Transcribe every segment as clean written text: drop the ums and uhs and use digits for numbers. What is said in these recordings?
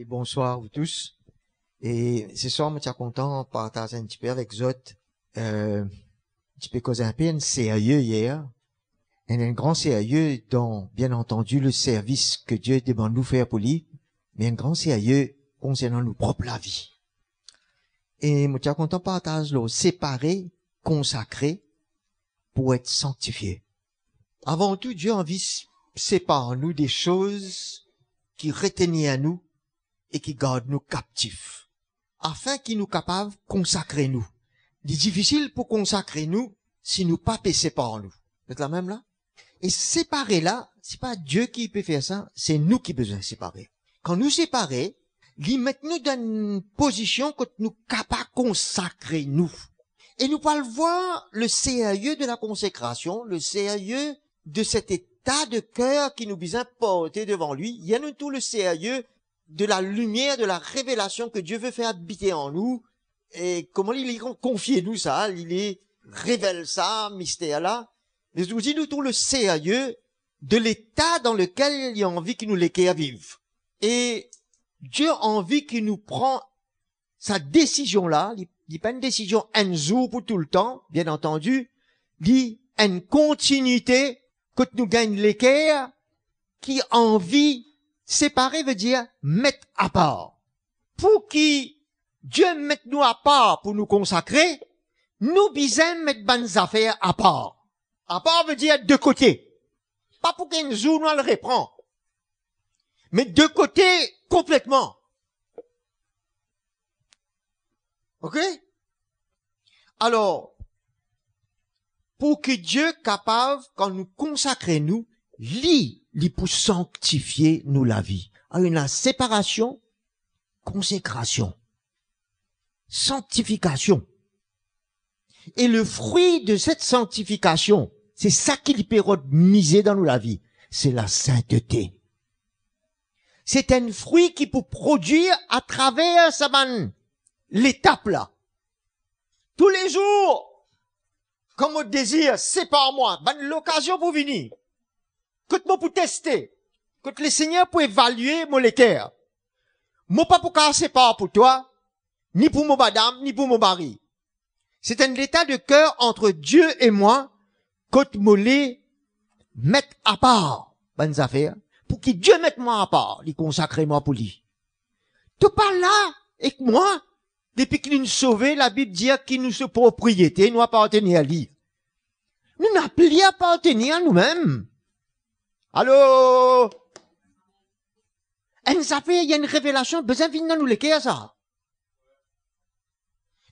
Et bonsoir vous tous. Et ce soir, je suis content de partager un petit peu avec vous. Un petit peu causer un peu un sérieux hier. Un grand sérieux dans, bien entendu, le service que Dieu demande nous faire pour lui, mais un grand sérieux concernant nos propres la vie. Et je suis content de partager le séparé, consacré, pour être sanctifié. Avant tout, Dieu a envie de séparer nous des choses qui retenaient à nous et qui gardent nous captifs, afin qu'il nous capable de consacrer nous. C'est difficile pour consacrer nous si nous pas séparer nous. Vous êtes la même là? Et séparer là, c'est pas Dieu qui peut faire ça, c'est nous qui besoin de séparer. Quand nous séparer, il met nous dans une position que nous capables de consacrer nous. Et nous pouvons voir le sérieux de la consécration, le sérieux de cet état de cœur qui nous besoin porter devant lui. Il y a nous tout le sérieux de la lumière, de la révélation que Dieu veut faire habiter en nous. Et comment il confie nous ça, il révèle ça, mystère-là. Mais aussi nous tout le sérieux de l'état dans lequel il a envie qu'il nous l'équer à vivre. Et Dieu a envie qu'il nous prend sa décision-là. Il n'est pas une décision un jour pour tout le temps, bien entendu. Il dit une continuité que nous gagne l'équerre qui a envie séparer veut dire mettre à part. Pour qui Dieu mette nous à part pour nous consacrer, nous bisons mettre bonnes affaires à part. À part veut dire de côté. Pas pour qu'un jour nous le reprend. Mais de côté complètement. Ok? Alors, pour que Dieu capable, quand nous consacrer nous, lit pour sanctifier nous la vie. Alors, il y a séparation, consécration, sanctification. Et le fruit de cette sanctification, c'est ça qu'il peut miser dans nous la vie. C'est la sainteté. C'est un fruit qui peut produire à travers sa bonne l'étape là. Tous les jours, comme on désire, c'est par moi, bonne l'occasion pour venir. Que moi pour tester, que le Seigneur pour évaluer mon équerre. Moi pas pour casser pas pour toi, ni pour mon madame, ni pour mon mari. C'est un état de cœur entre Dieu et moi, que moi les mettre à part, bonnes affaires, pour que Dieu mette moi à part, lui consacrer moi pour lui. Tu pas là, et que moi, depuis qu'il nous sauvé, la Bible dit qu'il nous se propriété, nous appartenir à lui. Nous n'avons plus à appartenir à nous-mêmes. Allô? Et nous avons, il y a une révélation, besoin de venir dans nous l'équerre, ça.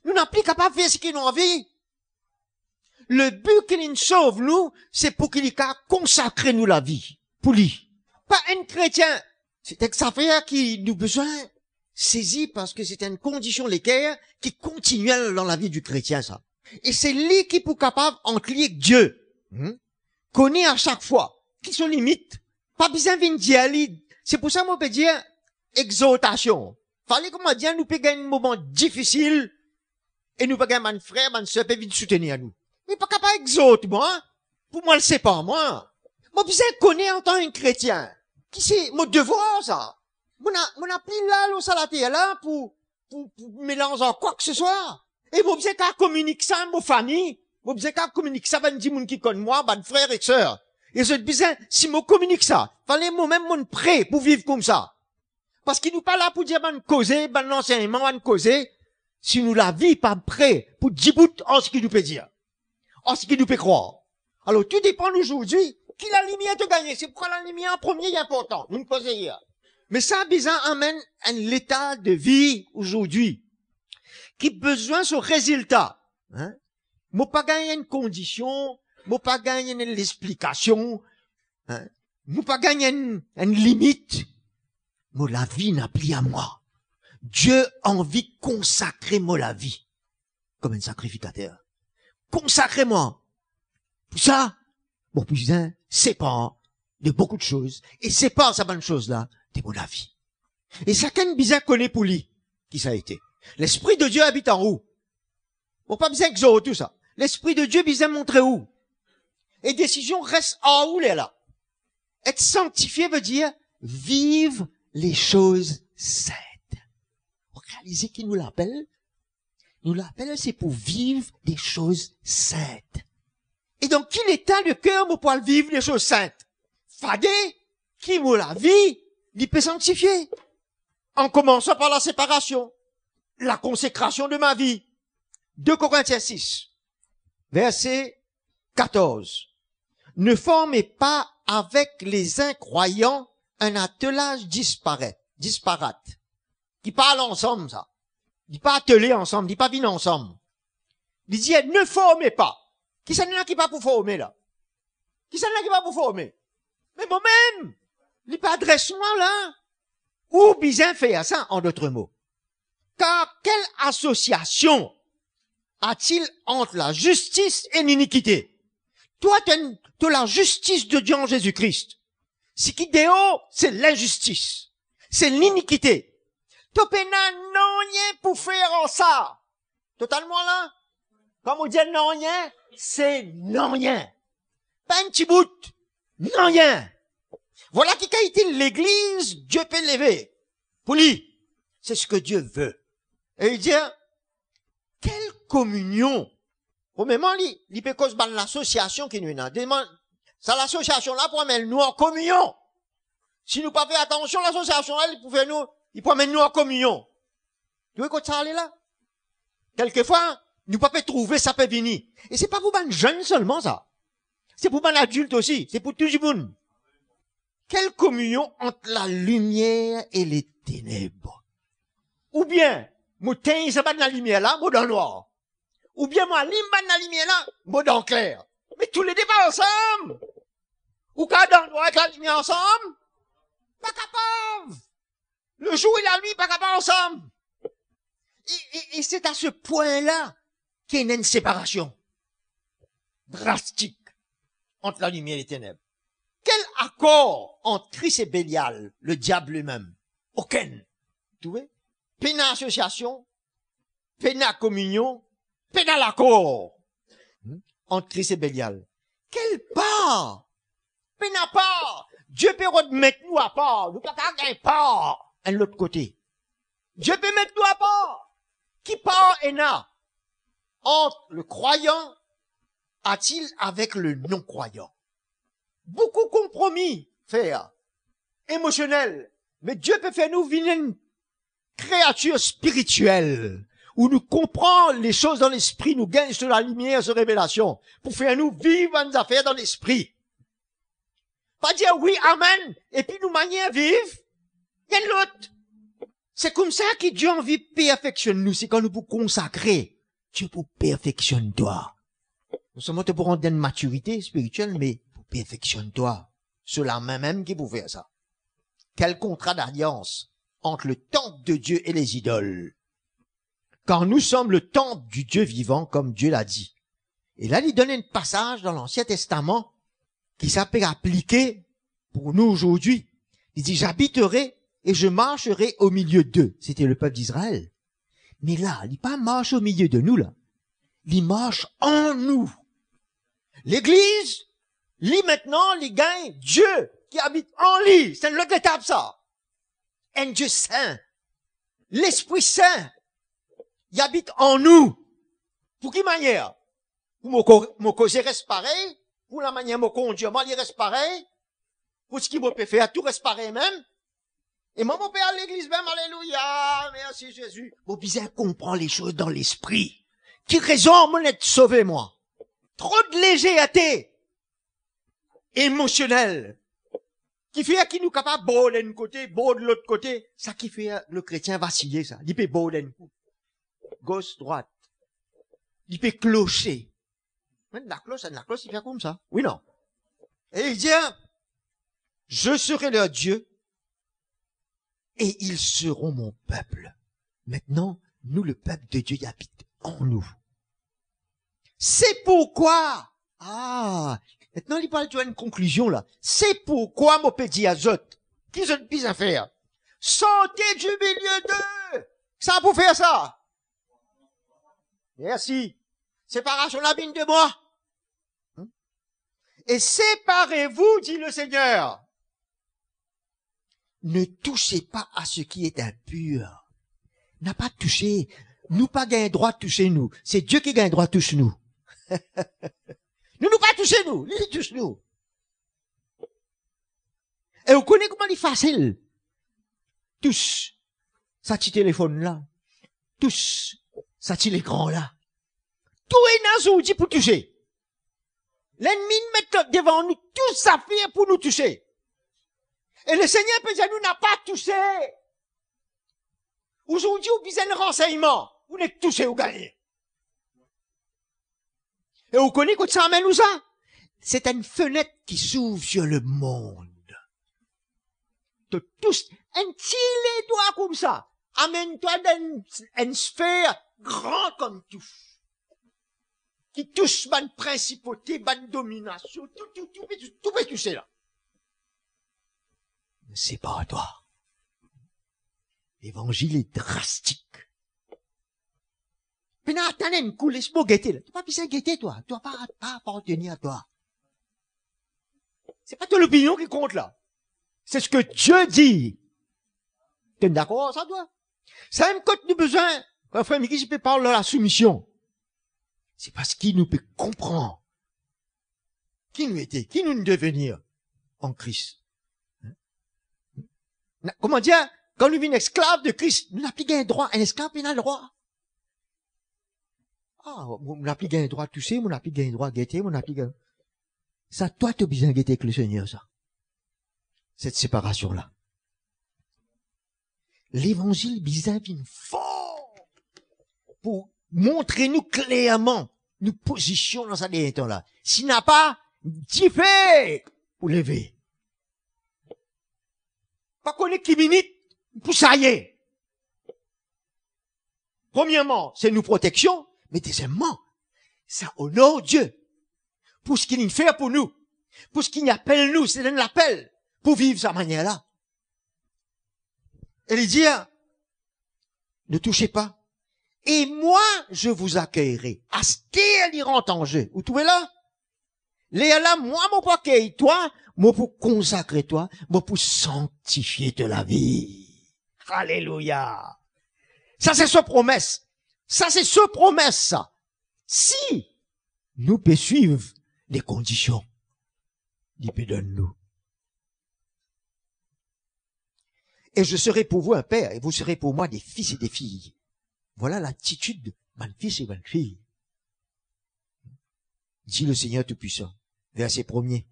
Nous n'avons plus capable de faire ce qu'il nous envie. Le but qu'il nous sauve, nous, c'est pour qu'il ait consacrer nous la vie. Pour lui. Pas un chrétien. C'est une affaire qui nous besoin saisir parce que c'est une condition l'équerre qui continue dans la vie du chrétien, ça. Et c'est lui qui est capable entre lui et Dieu. Connaît à chaque fois. Qui sont limites. Pas besoin de dire, c'est pour ça qu'on peut dire exhortation. Fallait comment dire, nous peut gagner un moment difficile, et nous peut gagner un frère, un soeur, peut venir soutenir nous. Mais pas capable d'exhorter, moi. Pour moi, le c'est pas moi. Moi, besoin de connaître en tant que chrétien. Qui c'est, mon devoir, ça. Mon a pris là, l'eau salatée, là, pour mélanger quoi que ce soit. Et moi, besoin qu'à communiquer ça à ma famille. Moi, besoin qu'à communiquer ça à des gens qui connaissent moi, ben, frères et sœurs. Et je besoin, si moi communique ça, fallait moi-même mon prêt pour vivre comme ça. Parce qu'il nous pas là pour dire, ben, causer, ben, l'enseignement, ben, causer. Si nous la vie pas prêt pour dire en ce qu'il nous peut dire. En ce qu'il nous peut croire. Alors, tout dépend aujourd'hui. Qui la lumière te gagner? C'est pourquoi la lumière en premier est important. Nous ne posons hier. Mais ça, bizarre, amène un l'état de vie aujourd'hui. Qui besoin ce résultat. Hein? Moi pas gagner une condition. Moi pas gagner l'explication. Hein? Moi pas gagner une limite. Moi la vie n'a plus à moi. Dieu a envie de consacrer moi la vie. Comme un sacrificateur. Consacrez-moi. Pour ça, mon putain, c'est pas de beaucoup de choses. Et c'est pas sa bonne chose là, de mon avis. Et chacun bizarre connaît pour lui, qui ça a été. L'Esprit de Dieu habite en où? Bon, pas besoin que tout ça. L'Esprit de Dieu bizarre montrer où? Et décision reste en où, là? Être sanctifié veut dire vivre les choses saintes. Vous réalisez qui nous l'appelle? Nous l'appelle, c'est pour vivre des choses saintes. Et donc, quel état de cœur pour pouvoir vivre des choses saintes? Fadé, qui m'a la vie, il peut sanctifier. En commençant par la séparation, la consécration de ma vie. 2 Corinthiens 6, verset 14. Ne formez pas avec les incroyants un attelage disparate, qui parle ensemble, ça. Dit pas atteler ensemble, dit pas vivre ensemble. Il dit, ne formez pas. Qui s'en est qui pas pour former, là? Qui s'en est qui pas pour former? Mais moi-même, il pas adresse-moi, là. Ou bien faire ça, en d'autres mots. Car quelle association a-t-il entre la justice et l'iniquité? Toi, t'as la justice de Dieu en Jésus-Christ. Ce qui déhaut, c'est l'injustice. C'est l'iniquité. Topena non rien pour faire en ça. Totalement là. Comme on dit non rien, c'est non rien. Pas un petit bout. Non rien. Voilà qui a été l'église, Dieu peut lever. Pour lui, c'est ce que Dieu veut. Et il dit, quelle communion. Premièrement, il peut cause de l'association qui nous est. C'est l'association là pour mettre nous en communion. Si nous pas fait attention, l'association là, il peut mettre nous en communion. Tu vois quand ça allait là? Quelquefois, nous pas peut trouver, ça peut venir. Et c'est pas pour les jeunes seulement ça. C'est pour les adultes aussi. C'est pour tout le monde. Quelle communion entre la lumière et les ténèbres? Ou bien, moi, teins, ça va dans la lumière là, moi dans le noir. Ou bien, moi, limba dans la lumière là, moi dans le clair. Mais tous les deux pas ensemble. Ou quand dans le noir avec la lumière ensemble, pas capable. Le jour et la nuit, pas capable ensemble. Et c'est à ce point-là qu'il y a une séparation drastique entre la lumière et les ténèbres. Quel accord entre Christ et Bélial, le diable lui-même? Aucun. Tu vois? Péna association, péna communion, péna l'accord entre Christ et Bélial. Quelle part? Péna part. Dieu peut remettre nous à part. Nous pas qu'à part. À l'autre côté. Dieu peut mettre nous à part. Qui part et n'a? Entre le croyant a-t-il avec le non-croyant? Beaucoup compromis faire. Émotionnel. Mais Dieu peut faire nous venir une créature spirituelle. Où nous comprenons les choses dans l'esprit, nous gagnons sur la lumière, sur la révélation. Pour faire nous vivre nos affaires dans l'esprit. Pas dire oui, amen, et puis nous manier vivre. Il y a l'autre. C'est comme ça que Dieu a envie de perfectionner nous. C'est quand nous pour consacrer. Dieu pour perfectionner toi. Nous sommes pour rendre une maturité spirituelle, mais pour perfectionner toi. C'est la main même qui peut faire ça. Quel contrat d'alliance entre le temple de Dieu et les idoles. Car nous sommes le temple du Dieu vivant, comme Dieu l'a dit. Et là, il donne un passage dans l'Ancien Testament qui s'appelle appliquer pour nous aujourd'hui. Il dit, j'habiterai et je marcherai au milieu d'eux. C'était le peuple d'Israël. Mais là, il pas marche au milieu de nous, là. Il marche en nous. L'Église, lui maintenant, il gagne Dieu qui habite en lui. C'est l'autre étape, ça. Un Dieu saint. L'Esprit Saint. Il habite en nous. Pour quelle manière? Pour mon causer reste pareil. Pour la manière mon conduire, moi, il reste pareil. Pour ce qui me peut faire, tout reste pareil même. Et moi, mon père à l'église même, alléluia, merci Jésus. Bon, bizarre, comprend les choses dans l'esprit. Qui raison, mon être sauvé, moi? Trop de légèreté. Émotionnelle. Qui fait qui nous capable beau d'un côté, beau de l'autre côté. Ça qui fait le chrétien vaciller, ça. Il peut beau d'un coup. Gauche, droite. Il peut clocher. La cloche, il fait comme ça. Oui, non. Et il dit, je serai leur Dieu et ils seront mon peuple. Maintenant, nous, le peuple de Dieu, il habite en nous. C'est pourquoi, maintenant, il parle de une conclusion, là. C'est pourquoi, mon petit azote, qui se pise à faire? Sortez du milieu d'eux! Ça pour faire ça? Merci. Séparation la bine de moi. Et séparez-vous, dit le Seigneur. ne touchez pas à ce qui est impur. N'a pas touché. Nous pas gain droit de toucher nous. C'est Dieu qui gagne droit de toucher nous. Nous pas toucher nous. Il touche nous. Et vous connaissez comment il est facile. Touche. Ça petit téléphone là. Touche. Ça petit l'écran là. Tout est dans outils pour toucher. L'ennemi met devant nous tout ça fait pour nous toucher. Et le Seigneur peut dire, nous n'a pas touché. Aujourd'hui, vous besoin de renseignements. Vous n'êtes touché ou gagné. Et vous connaissez quand ça amène nous ça? C'est une fenêtre qui s'ouvre sur le monde. De tous, un petit les doigts comme ça. Amène-toi dans une sphère grande comme tout. Qui touche bonne principauté, bonne domination, tout peut toucher là. Mais c'est pas à toi. L'évangile est drastique. Mais non, attends une coup, laisse-moi guetter là. Tu n'as pas besoin de guetter toi. Tu n'as pas appartenir à toi. C'est pas ton opinion qui compte là. C'est ce que Dieu dit. Tu es d'accord ça toi? Ça même quand nous besoin, quand frère Mickey, je peux parler de la soumission. C'est parce qu'il nous peut comprendre qui nous était, qui nous devenir en Christ. Comment dire, quand nous sommes esclaves de Christ, nous n'avons plus un droit, un esclave il a le droit. Ah, on n'a plus un droit de toucher, on n'a plus un droit de guetter, on n'a plus un... Ça, toi, tu as besoin de guetter avec le Seigneur, ça. Cette séparation-là. L'évangile bizarre vient fort pour montrer nous clairement nous position dans ce dernier temps-là. S'il n'a pas diffé pour lever. Pas qu'on est qui minute pour ça y est. Premièrement, c'est nous protection, mais deuxièmement, ça honore Dieu. Pour ce qu'il fait pour nous. Pour ce qu'il appelle nous, c'est un appel pour vivre sa manière-là. Et il dit, ne touchez pas. Et moi, je vous accueillerai. Asté, il rentre en jeu. Vous trouvez là? Là, moi, mon pour accueillir toi, moi pour consacrer toi, moi pour sanctifier de la vie. Alléluia. Ça, c'est sa promesse. Ça, c'est sa promesse, ça. Si nous peut suivre les conditions, il peut donner nous. Et je serai pour vous un père, et vous serez pour moi des fils et des filles. Voilà l'attitude de mon fils et mon fille. Dit le Seigneur Tout-Puissant, verset 1er.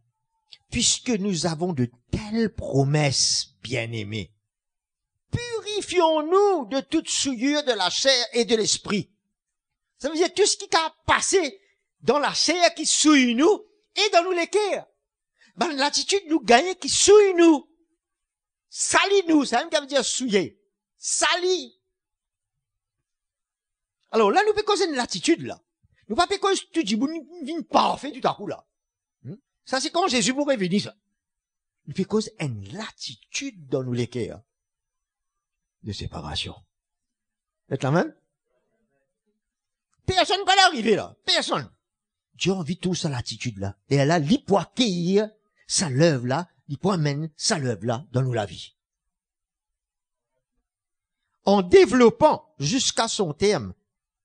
Puisque nous avons de telles promesses, bien-aimés, purifions-nous de toute souillure de la chair et de l'esprit. Ça veut dire tout ce qui a passé dans la chair qui souille nous et dans nous l'équerre. Ben, l'attitude nous gagne qui souille nous. Salit nous, ça veut dire souiller. Salit. Alors là, nous peut causer une l'attitude là. Nous pas peut causer tout du nous vient parfait tout à coup là. Ça c'est quand Jésus pourrait venir ça. Nous peut causer une l'attitude dans nous l'équerre de séparation. Vous êtes là même? Personne ne va l'arriver là. Personne. Dieu a envie de tout ça l'attitude là. Et là, il peut accueillir sa l'œuvre là, il peut amener sa l'œuvre là dans nous la vie. En développant jusqu'à son terme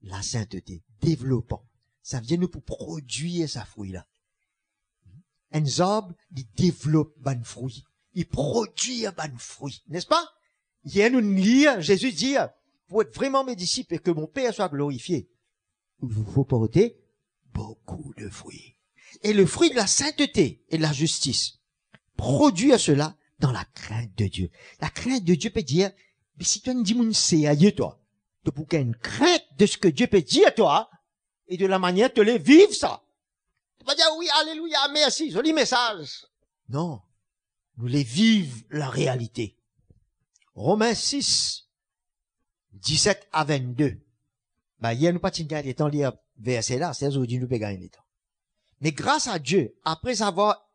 la sainteté. Développant. Ça vient nous pour produire sa fruit là. Un arbre, il développe ban fruit. Il produit un ban fruit. N'est-ce pas? Il y a nous lire, Jésus dit, pour être vraiment mes disciples et que mon Père soit glorifié, il vous faut porter beaucoup de fruits. Et le fruit de la sainteté et de la justice produit à cela dans la crainte de Dieu. La crainte de Dieu peut dire, mais si tu dis mon c'est aïe toi, tu peux qu'il y ait une crainte de ce que Dieu peut dire à toi, et de la manière de les vivre ça. Tu vas dire oui, alléluia, merci, joli message. Non. Nous les vivons la réalité. Romains 6, 17 à 22. Bah, hier, nous pas gagné les temps lire verset là, c'est aujourd'hui nous peut gagner les temps. Mais grâce à Dieu, après avoir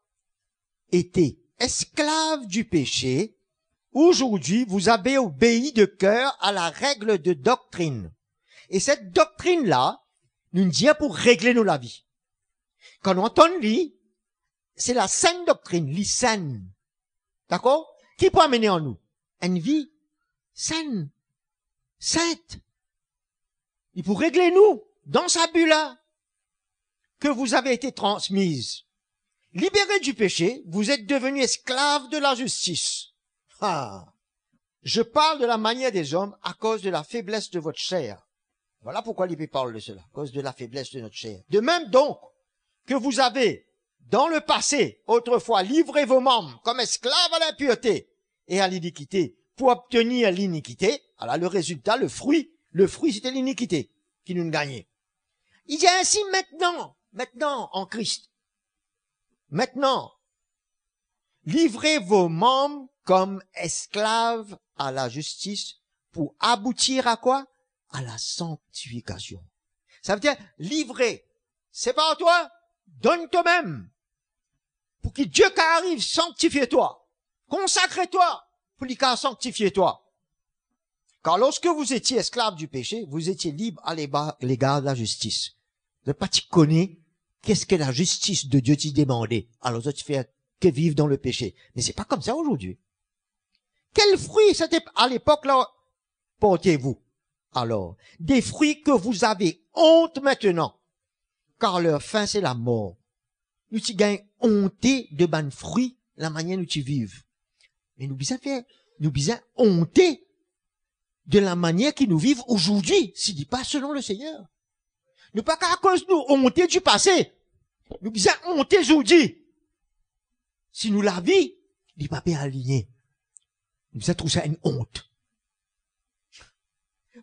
été esclave du péché, aujourd'hui, vous avez obéi de cœur à la règle de doctrine. Et cette doctrine-là, nous dit pour régler nos la vie. Quand on entend lui, c'est la saine doctrine, l'issane. D'accord? qui peut amener en nous une vie saine, sainte. Il pour régler nous dans sa bulle là que vous avez été transmise. Libérés du péché, vous êtes devenus esclaves de la justice. Ah. Je parle de la manière des hommes à cause de la faiblesse de votre chair. Voilà pourquoi l'Épée parle de cela, à cause de la faiblesse de notre chair. De même donc que vous avez, dans le passé, autrefois, livré vos membres comme esclaves à l'impureté et à l'iniquité pour obtenir l'iniquité, alors le résultat, le fruit c'était l'iniquité qui nous gagnait. Il y a ainsi maintenant en Christ. Maintenant, livrez vos membres comme esclaves à la justice pour aboutir à quoi? À la sanctification. Ça veut dire livrer. C'est pas à toi. Donne toi-même. Pour que Dieu arrive, sanctifie-toi. Consacre-toi. Pour qu'il sanctifie toi. Car lorsque vous étiez esclaves du péché, vous étiez libres à l'égard de la justice. Vous n'avez pas connu qu'est-ce que la justice de Dieu t'y demandait. Alors tu fais que vivre dans le péché. Mais c'est pas comme ça aujourd'hui. Quels fruits c'était à l'époque là portez-vous? Alors, des fruits que vous avez honte maintenant, car leur fin c'est la mort. Nous t'y gagnons honte de ban fruits, la manière dont tu vives. Mais nous besoin honte de la manière qu'ils nous vivent aujourd'hui, s'il dit pas selon le Seigneur. Nous pas qu'à cause nous honte du passé. Nous besoin honte aujourd'hui. Si nous la vie, il pas bien aligné. Nous besoin trouver ça une honte.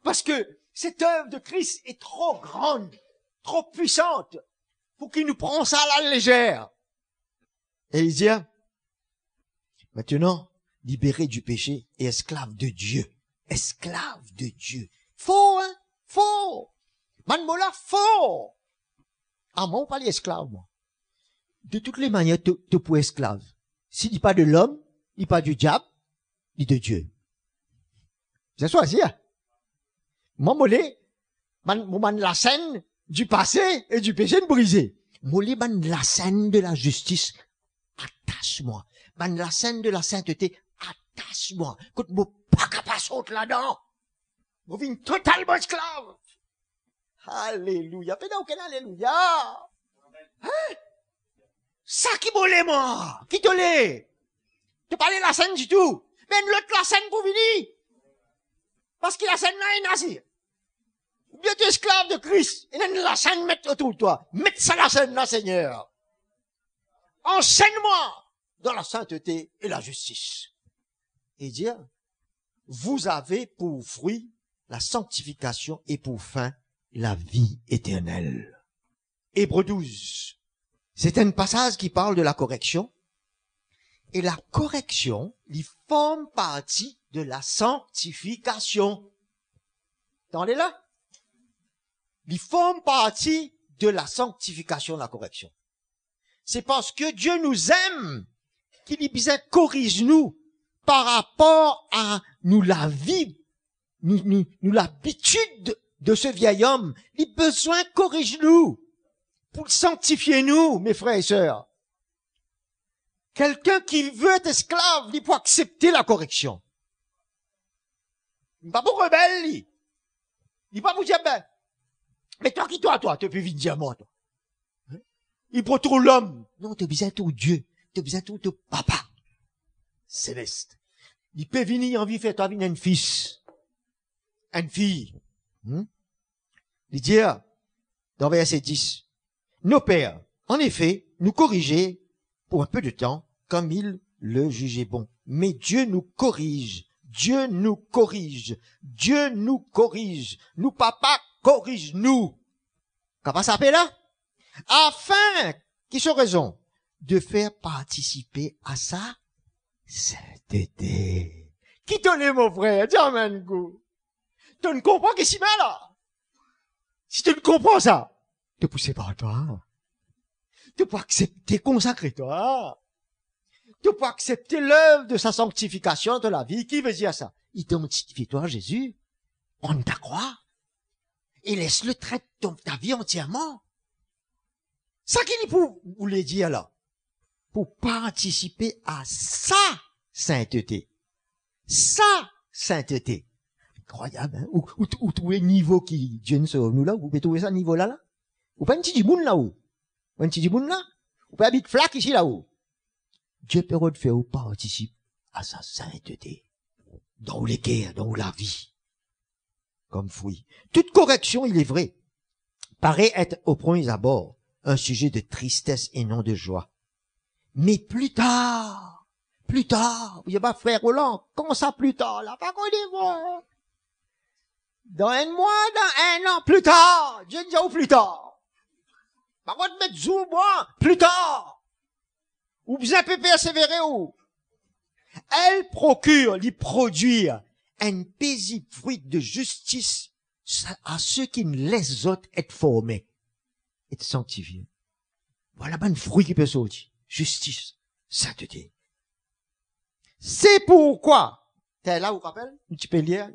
Parce que cette œuvre de Christ est trop grande, trop puissante, pour qu'il nous prenne ça à la légère. Et il dit, maintenant, libéré du péché et esclave de Dieu. Esclave de Dieu. Faux, hein? Faux. Manmola, faux. Ah, moi, on parle esclave, moi. De toutes les manières, tu peux esclave. S'il dit pas de l'homme, il dit pas du diable, il dit de Dieu. C'est ça, c'est ça. Moi, molé, man la scène du passé et du péché de brisé. Molé, man la scène de la justice, attache-moi. Man la scène de la sainteté, attache-moi. Écoute, moi, pas capable saute là-dedans. Moi, viens totalement esclave. Alléluia. Fais donc, alléluia. Hein? Ça qui molé, moi. Qui te l'est? Tu parlais la scène du tout. Mais l'autre la scène pour venir. Parce que la scène là est nazie. Ou bien tu es esclave de Christ. Et là, la scène met autour de toi. Mets ça la scène là, Seigneur. Enseigne-moi dans la sainteté et la justice. Et dire, vous avez pour fruit la sanctification et pour fin la vie éternelle. Hébreux 12. C'est un passage qui parle de la correction. Et la correction, il forme partie de la sanctification. Entendez là? Il forme partie de la sanctification, la correction. C'est parce que Dieu nous aime qu'il bien corrige nous par rapport à nous la vie, nous l'habitude de ce vieil homme. Il a besoin corrige nous pour sanctifier nous, mes frères et sœurs. Quelqu'un qui veut être esclave, il peut accepter la correction. Il n'est pas pour rebelle, il n'est pas pour dire, ben, mais toi qui toi, tu peux vite dire moi, toi. Hein? Il prend trop l'homme. Non, tu as besoin de tout Dieu. Tu as besoin de tout papa. Céleste. Il peut venir en vie faire toi venir un fils. Une fille. Il dit, dans verset 10, nos pères, en effet, nous corrigeaient pour un peu de temps, comme ils le jugeaient bon. Mais Dieu nous corrige. Dieu nous corrige. Dieu nous corrige. Nous, papa, corrige-nous. Comment ça s'appelle là? Afin, qui sont raison, de faire participer à sa sainteté. Qui te l'est, mon frère? Dis amen, go. Tu ne comprends que si mal, là. Si tu ne comprends ça, te poussez par toi. Tu peux accepter, consacrer toi. Tu peux accepter l'œuvre de sa sanctification de la vie. Qui veut dire ça? Identifie-toi à Jésus. On t'a croit. Et laisse-le traiter ta vie entièrement. Ça qu'il voulait dire là. Pour participer à sa sainteté. sa sainteté. Incroyable, hein? Ou trouver niveau qui, Dieu ne sauve nous là, vous pouvez trouver ça niveau là? Ou pas un petit moun là-haut? Ou un petit moun là? Ou pas habiter flac ici là-haut? Dieu peut faire ou participe à sa sainteté. Dans les guerres, dans la vie. Comme fruit. Toute correction, il est vrai, paraît être au premier abord un sujet de tristesse et non de joie. Mais plus tard, vous n'avez pas frère Roland, comment ça plus tard, là, pas qu'on les voit. Dans un mois, dans un an, plus tard, Dieu dit où plus tard. Par contre, mettre zou, moi, plus tard. Ou bien peut persévérer où. Elle procure, lui produire un paisible fruit de justice à ceux qui ne laissent autres être formés, être sanctifiés. Voilà un fruit qui peut sortir. Justice, sainteté. C'est pourquoi, t'es là, vous vous rappelez? Tu peux lire,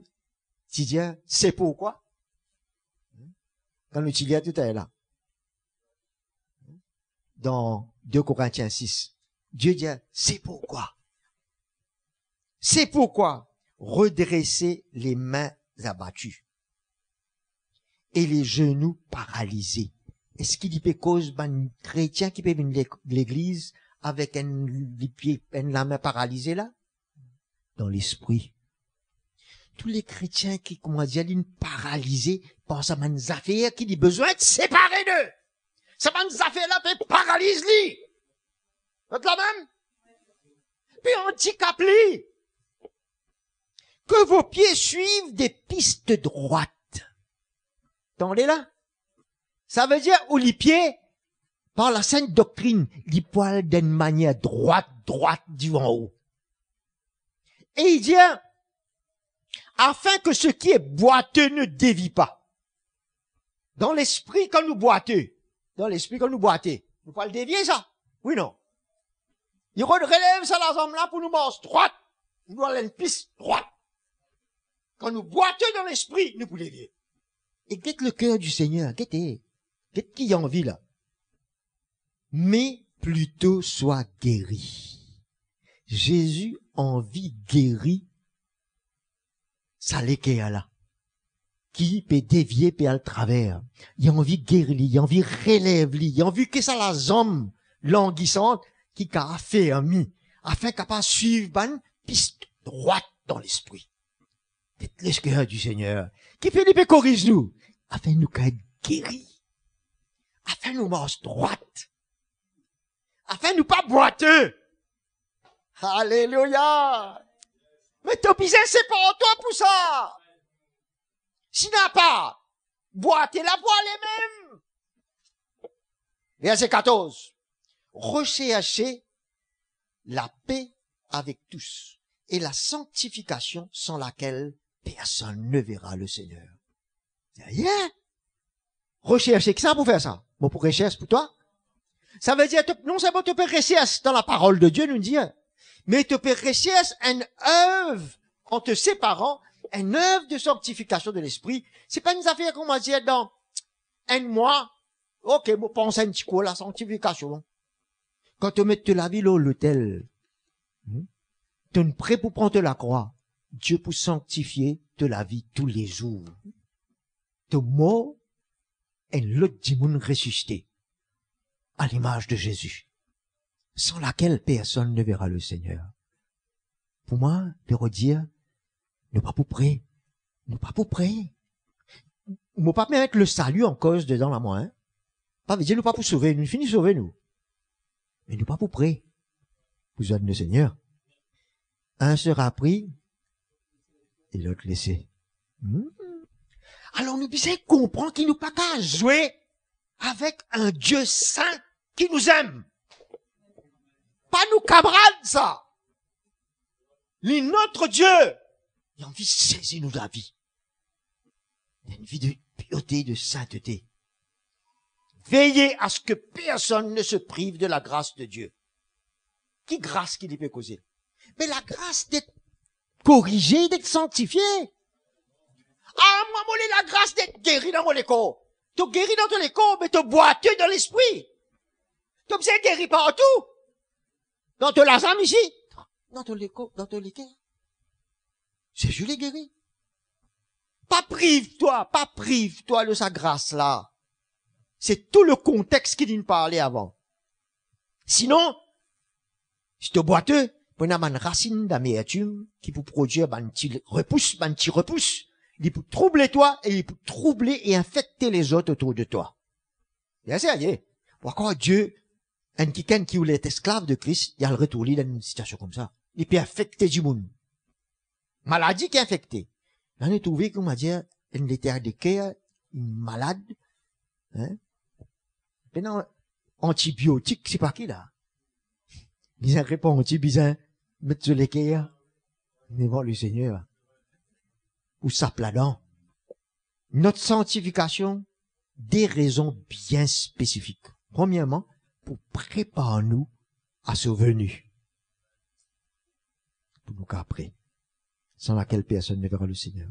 tu dis, c'est pourquoi? Quand tu lis, tu es là. Dans 2 Corinthiens 6, Dieu dit, c'est pourquoi. C'est pourquoi redresser les mains abattues et les genoux paralysés. Est-ce qu'il peut cause un chrétien qui peut venir l'église avec la main paralysée là? Dans l'esprit. Tous les chrétiens qui, comment dire, une paralysée, pensent à une affaire qui a besoin de séparer d'eux. Ça va une affaire là, puis paralyse-li. Vous êtes là même? Puis handicap-li. Que vos pieds suivent des pistes droites. Attendez là? Ça veut dire, où les pieds, par la sainte doctrine, les poils d'une manière droite du en haut. Et il dit, afin que ce qui est boiteux ne dévie pas. Dans l'esprit, quand nous boiteux, nous pas le dévier, ça? Oui, non. Il relève ça, la jambe là, pour nous manger droite. Nous doit aller une piste droite. Quand nous boiteux dans l'esprit, nous pouvons dévier. Et guette le cœur du Seigneur, guette qui a envie là. Mais plutôt soit guéri. Jésus envie guéri, ça l'équerre là. Qui peut dévier par le travers. Il a envie guérir, il a envie relève, il a envie que ça la jambe languissante qui a fait un mi, afin qu'à pas suivre une piste droite dans l'esprit. Faites le cœur du Seigneur. Qui fait les corrige nous, afin nous qu'à être guéris. Afin nous marche droite. Afin nous pas boiteux. Alléluia. Mais ton business, c'est pas en toi pour ça. S'il n'a pas, boitez la boîte les mêmes. Verset 14. Recherchez la paix avec tous et la sanctification sans laquelle personne ne verra le Seigneur. Yeah. Rechercher, qu'est-ce que ça pour faire ça? Bon, pour rechercher pour toi? Ça veut dire, non seulement tu peux rechercher dans la parole de Dieu, nous dire, mais tu peux rechercher une œuvre en te séparant, une œuvre de sanctification de l'esprit. C'est pas une affaire qu'on va dire dans un mois. Ok, bon, pense un petit coup, la sanctification. Quand tu mets la vie au l'autel, tu es prêt pour prendre la croix. Dieu pour sanctifier de la vie tous les jours. Tu mort et l'autre dimanche ressuscité à l'image de Jésus, sans laquelle personne ne verra le Seigneur. Pour moi, je peux dire, nous pas pour près, nous pas pour près. Nous pas mettre le salut en cause dedans la moi, hein. Pas dire nous pas pour sauver, nous finissons sauver nous. Mais nous pas pour près. Vous êtes le Seigneur. Un sera pris et l'autre laissé. Alors nous devons comprendre qu'il nous pas qu'à jouer avec un Dieu saint qui nous aime. Pas nous camarades, ça. Les notre Dieu. Il a envie de saisir nous la vie. Il a une vie de pureté, de sainteté. Veillez à ce que personne ne se prive de la grâce de Dieu. Qui grâce qu'il peut causer? Mais la grâce d'être corrigé, d'être sanctifié. Ah, moi, la grâce d'être guéri dans mon écho. Tu guéris dans ton écho, mais tu boiteux dans l'esprit. Tu es guéri partout. Dans ton lazam ici. Dans ton écho, dans ton équerre. Jésus les guérit. Pas prive-toi de sa grâce là. C'est tout le contexte qu'il nous parlait avant. Sinon, si tu boiteux, on a une racine d'amertume qui peut produire un petit repousse, il peut troubler toi et il peut troubler et infecter les autres autour de toi. Et c'est allé. Pourquoi Dieu, un quelqu'un qui est esclave de Christ, il a le retourné dans une situation comme ça. Il peut affecter du monde. Maladie qui est infectée. On a trouvé qu'on va dire, une terre de cœur, une malade, hein. Maintenant, antibiotique, c'est pas qui là? Ils ont répondu, ils mettre sur les cœurs. Devant le Seigneur. Ou ça là-dedans. Notre sanctification, des raisons bien spécifiques. Premièrement, pour préparer nous à ce venu. Pour nous qu'après, sans laquelle personne ne verra le Seigneur.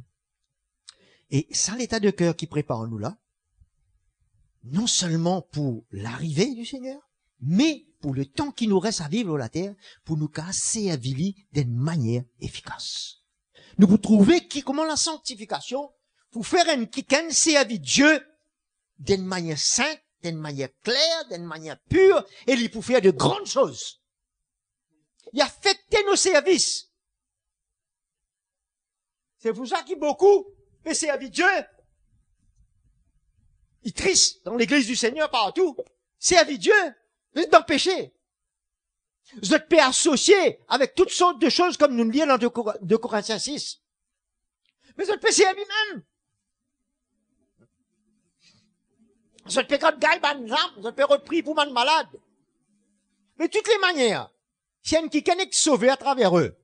Et sans l'état de cœur qui prépare nous là, non seulement pour l'arrivée du Seigneur, mais pour le temps qui nous reste à vivre sur la terre, pour nous casser à vili d'une manière efficace. Nous vous trouvez comment la sanctification, pour faire un kikan, c'est à vie Dieu, d'une manière sainte, d'une manière claire, d'une manière pure, et il peut faire de grandes choses. Il affecte nos services. C'est pour ça qu'il beaucoup, mais c'est à vie Dieu. Il triste dans l'église du Seigneur partout. C'est à vie Dieu. Vous êtes dans le péché. Vous êtes pas associé avec toutes sortes de choses comme nous le lisons dans 2 Corinthiens 6. Mais vous êtes péché à lui-même. Vous êtes péché de gaille, vous êtes péché de prix pour man malade. Mais de toutes les manières, s'il y a un qui est sauvé à travers eux,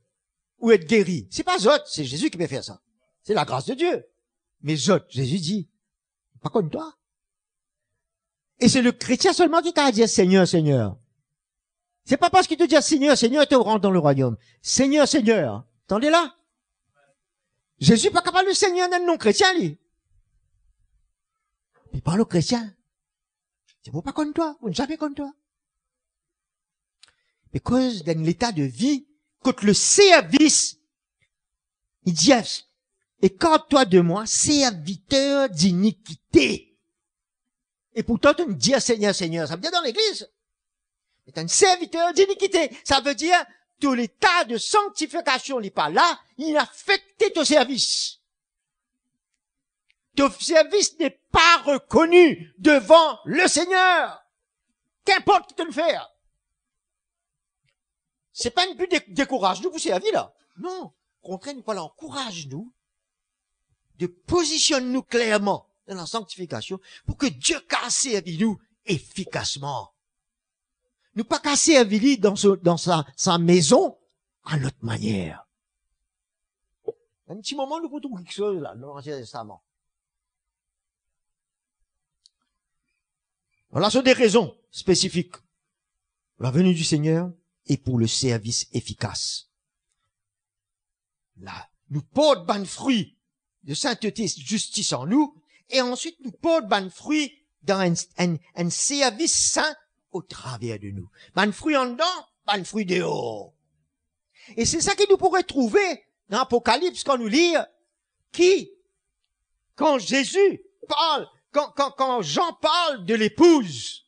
ou être guéri, c'est pas eux, c'est Jésus qui peut faire ça. C'est la grâce de Dieu. Mais eux, Jésus dit, pas comme toi. Et c'est le chrétien seulement qui t'a dit Seigneur, Seigneur. C'est pas parce qu'il te dit Seigneur, Seigneur, tu rentres dans le royaume. Seigneur, Seigneur. Attendez là. Jésus n'est pas capable de Seigneur d'un non-chrétien, lui. Il parle au chrétien. C'est pas comme toi, ou jamais comme toi. Parce dans l'état de vie, quand le service, il dit, écarte-toi de moi, serviteur d'iniquité. Et pourtant, tu me dis Seigneur, Seigneur. Ça veut dire dans l'église. C'est un serviteur d'iniquité. Ça veut dire, tout l'état de sanctification n'est pas là, il a affecté ton service. Ton service n'est pas reconnu devant le Seigneur. Qu'importe qui te le fait. C'est pas une but décourage-nous pour servir là. Non. Au contraire, nous parlons, encourage-nous de positionner-nous clairement dans la sanctification pour que Dieu casse avec nous efficacement. Nous pas casser avec lui dans sa maison à notre manière. Un petit moment, nous trouvons quelque chose là, dans l'Ancien Testament. Voilà, ce sont des raisons spécifiques pour la venue du Seigneur et pour le service efficace. Là, nous portons ban fruit de sainteté, justice en nous, et ensuite nous portons ban fruit dans un service saint au travers de nous. Ban fruit en dedans, ban fruit dehors. Et c'est ça que nous pourrons trouver dans l'Apocalypse quand nous lisons, quand Jésus parle, quand Jean parle de l'épouse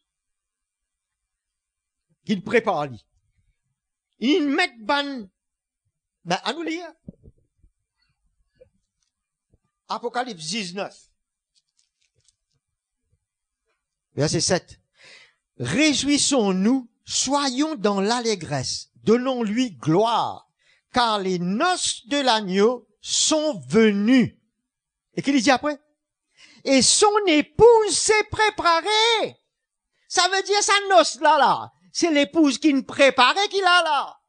qu'il prépare lui. Ils mettent à nous lire. Apocalypse 19. Verset 7. Réjouissons-nous, soyons dans l'allégresse, donnons-lui gloire, car les noces de l'agneau sont venues. Et qu'il dit après? Et son épouse s'est préparée. Ça veut dire sa noce là. C'est l'épouse qui nous préparait qu'il a là.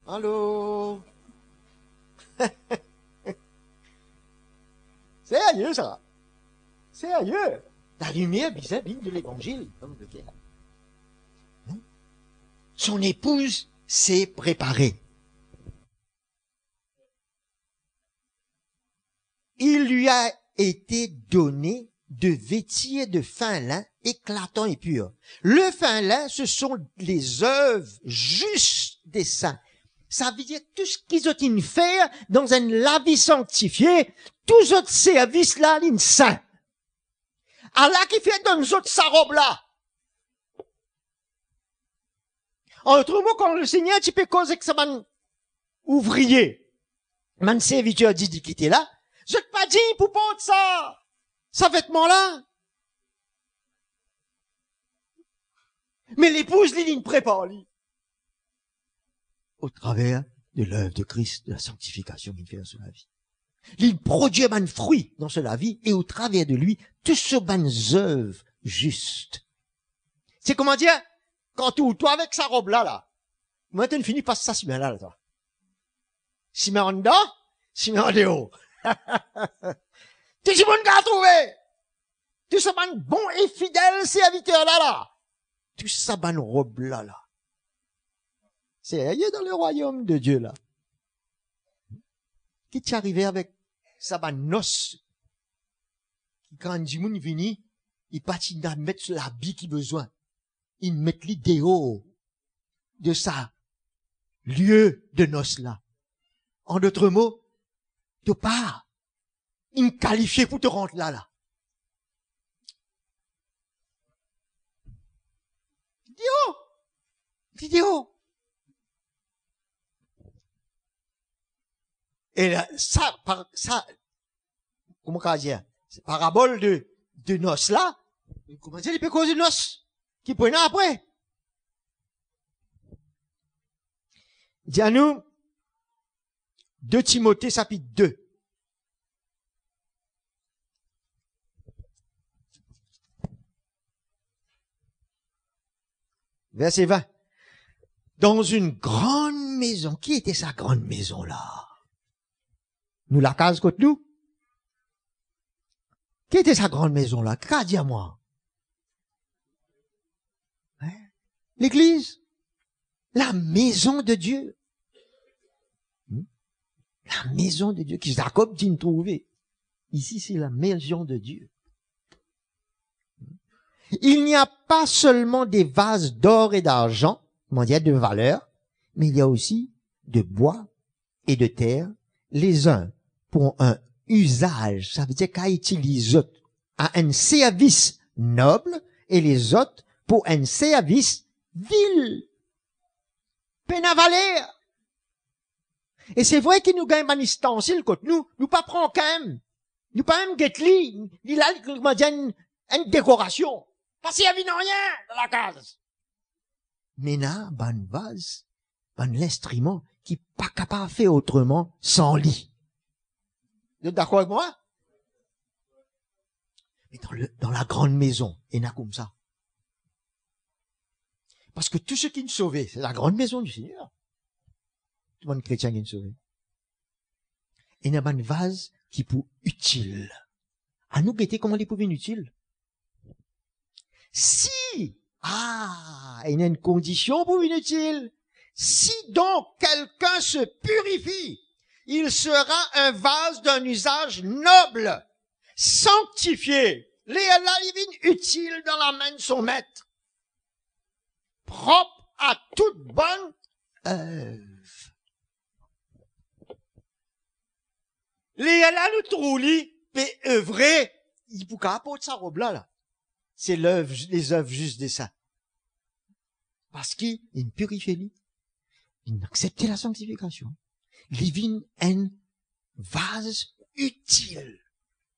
Allô? Sérieux, ça. Sérieux. La lumière vis-à-vis de l'évangile. Son épouse s'est préparée. Il lui a été donné de vêtir de fin lin éclatant et pur. Le fin lin, ce sont les œuvres justes des saints. Ça veut dire tout ce qu'ils ont fait dans un la vie sanctifiée, tous autres services là, ils saint. Allah qui fait dans nous autres sa robe là. En autre mot, quand le Seigneur, tu peux causer que ça man ouvrier, man serviteur dit de quitter là, je te pas dit pour porter ça vêtement là. Mais l'épouse, il prépare, lui. Au travers de l'œuvre de Christ, de la sanctification qu'il fait dans sa vie. Il produit un fruit dans sa vie, et au travers de lui, tout ce bonnes œuvres justes. C'est comment dire, quand toi avec sa robe là, moi, tu finis par ça, si bien là, toi. Si bien en dedans, si bien en dehors. Tu es bon gars trouvé. Tout ce bon et fidèle serviteur là. Tout ça bonne robe là. C'est rien dans le royaume de Dieu là. Qui t'est arrivé avec sa bonne noce. Quand du monde vient, il partit de mettre sur l'habit qu'il besoin. Il met l'idéal de sa lieu de noces là. En d'autres mots, de part, il me qualifiait pour te rentrer là. Vidéo. Et là, ça, comment on va dire, c'est parabole de noces là, comment dire, il peut causer de noces, qui prennent après. Dis à nous, 2 Timothée, chapitre 2. Verset 20. Dans une grande maison. Qui était sa grande maison là? Nous la case contre nous? Qui était sa grande maison là? Qu'a dit à moi? Hein? L'église? La maison de Dieu. La maison de Dieu. Qui Jacob dit trouver. Ici c'est la maison de Dieu. Il n'y a pas seulement des vases d'or et d'argent, comment dire, de valeur, mais il y a aussi de bois et de terre, les uns pour un usage, ça veut dire qu'à utiliser à un service noble, et les autres pour un service vil, pénavaler. Et c'est vrai qu'il nous gagne un ustensile contre nous pas prend quand même, nous pas même get-li, il a, comment dire, une décoration. Parce qu'il y avait rien dans la case. Mais là, ban vase, ban l'instrument qui pas capable de faire autrement sans lit. Vous êtes d'accord avec moi? Mais dans la grande maison, il y en a comme ça. Parce que tout ce qui nous sauve, c'est la grande maison du Seigneur. Tout le monde chrétien qui nous sauve. Il y a un vase qui pour utile. À nous guetter comment il peut venir utile. Si, il y a une condition pour inutile. Si donc quelqu'un se purifie, il sera un vase d'un usage noble, sanctifié, la divine utile dans la main de son maître, propre à toute bonne œuvre. Nous trouli, mais œuvrer, il peut pas apporter sa robe là. C'est les œuvres juste de ça. Parce qu'il purifie, il accepte la sanctification. Il vit un vase utile.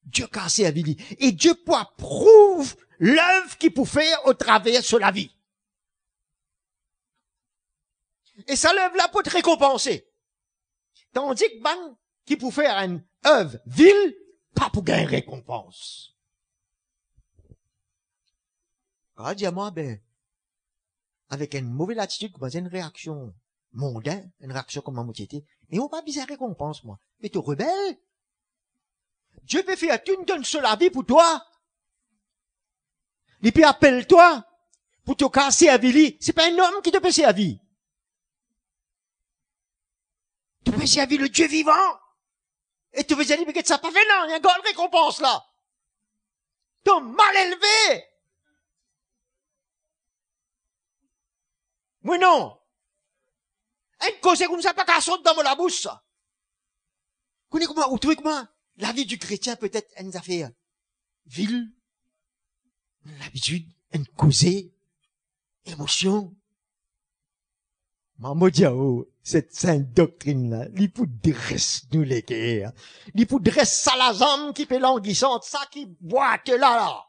Dieu a servi. Et Dieu peut prouve l'œuvre qu'il peut faire au travers de la vie. Et ça l'œuvre là pour te récompenser. Tandis que ban qui peut faire une œuvre vile, pas pour gagner récompense. Ah, dis à moi, avec une mauvaise attitude, comme une réaction mondaine, une réaction comme ma moitié, mais on pas bizarre récompense, moi. Mais tu rebelle. Dieu peut faire une donne sur la vie pour toi. Et puis appelle-toi pour te casser à vie. C'est pas un homme qui te peut servir. Tu peux servir le Dieu vivant. Et tu veux dire, mais que ça pas fait non, il y a une grande récompense là. T'es mal élevé. Oui, non. Un cause comme ça, pas qu'à sauter dans la bouche, ça. Vous trouvez comment? La vie du chrétien peut être une affaire ville, l'habitude, une causée, émotion. Maman dit, oh, cette sainte doctrine-là, il faut dresse nous les guerres. Il faut dresse ça la jambe qui fait languissante, ça qui boite là.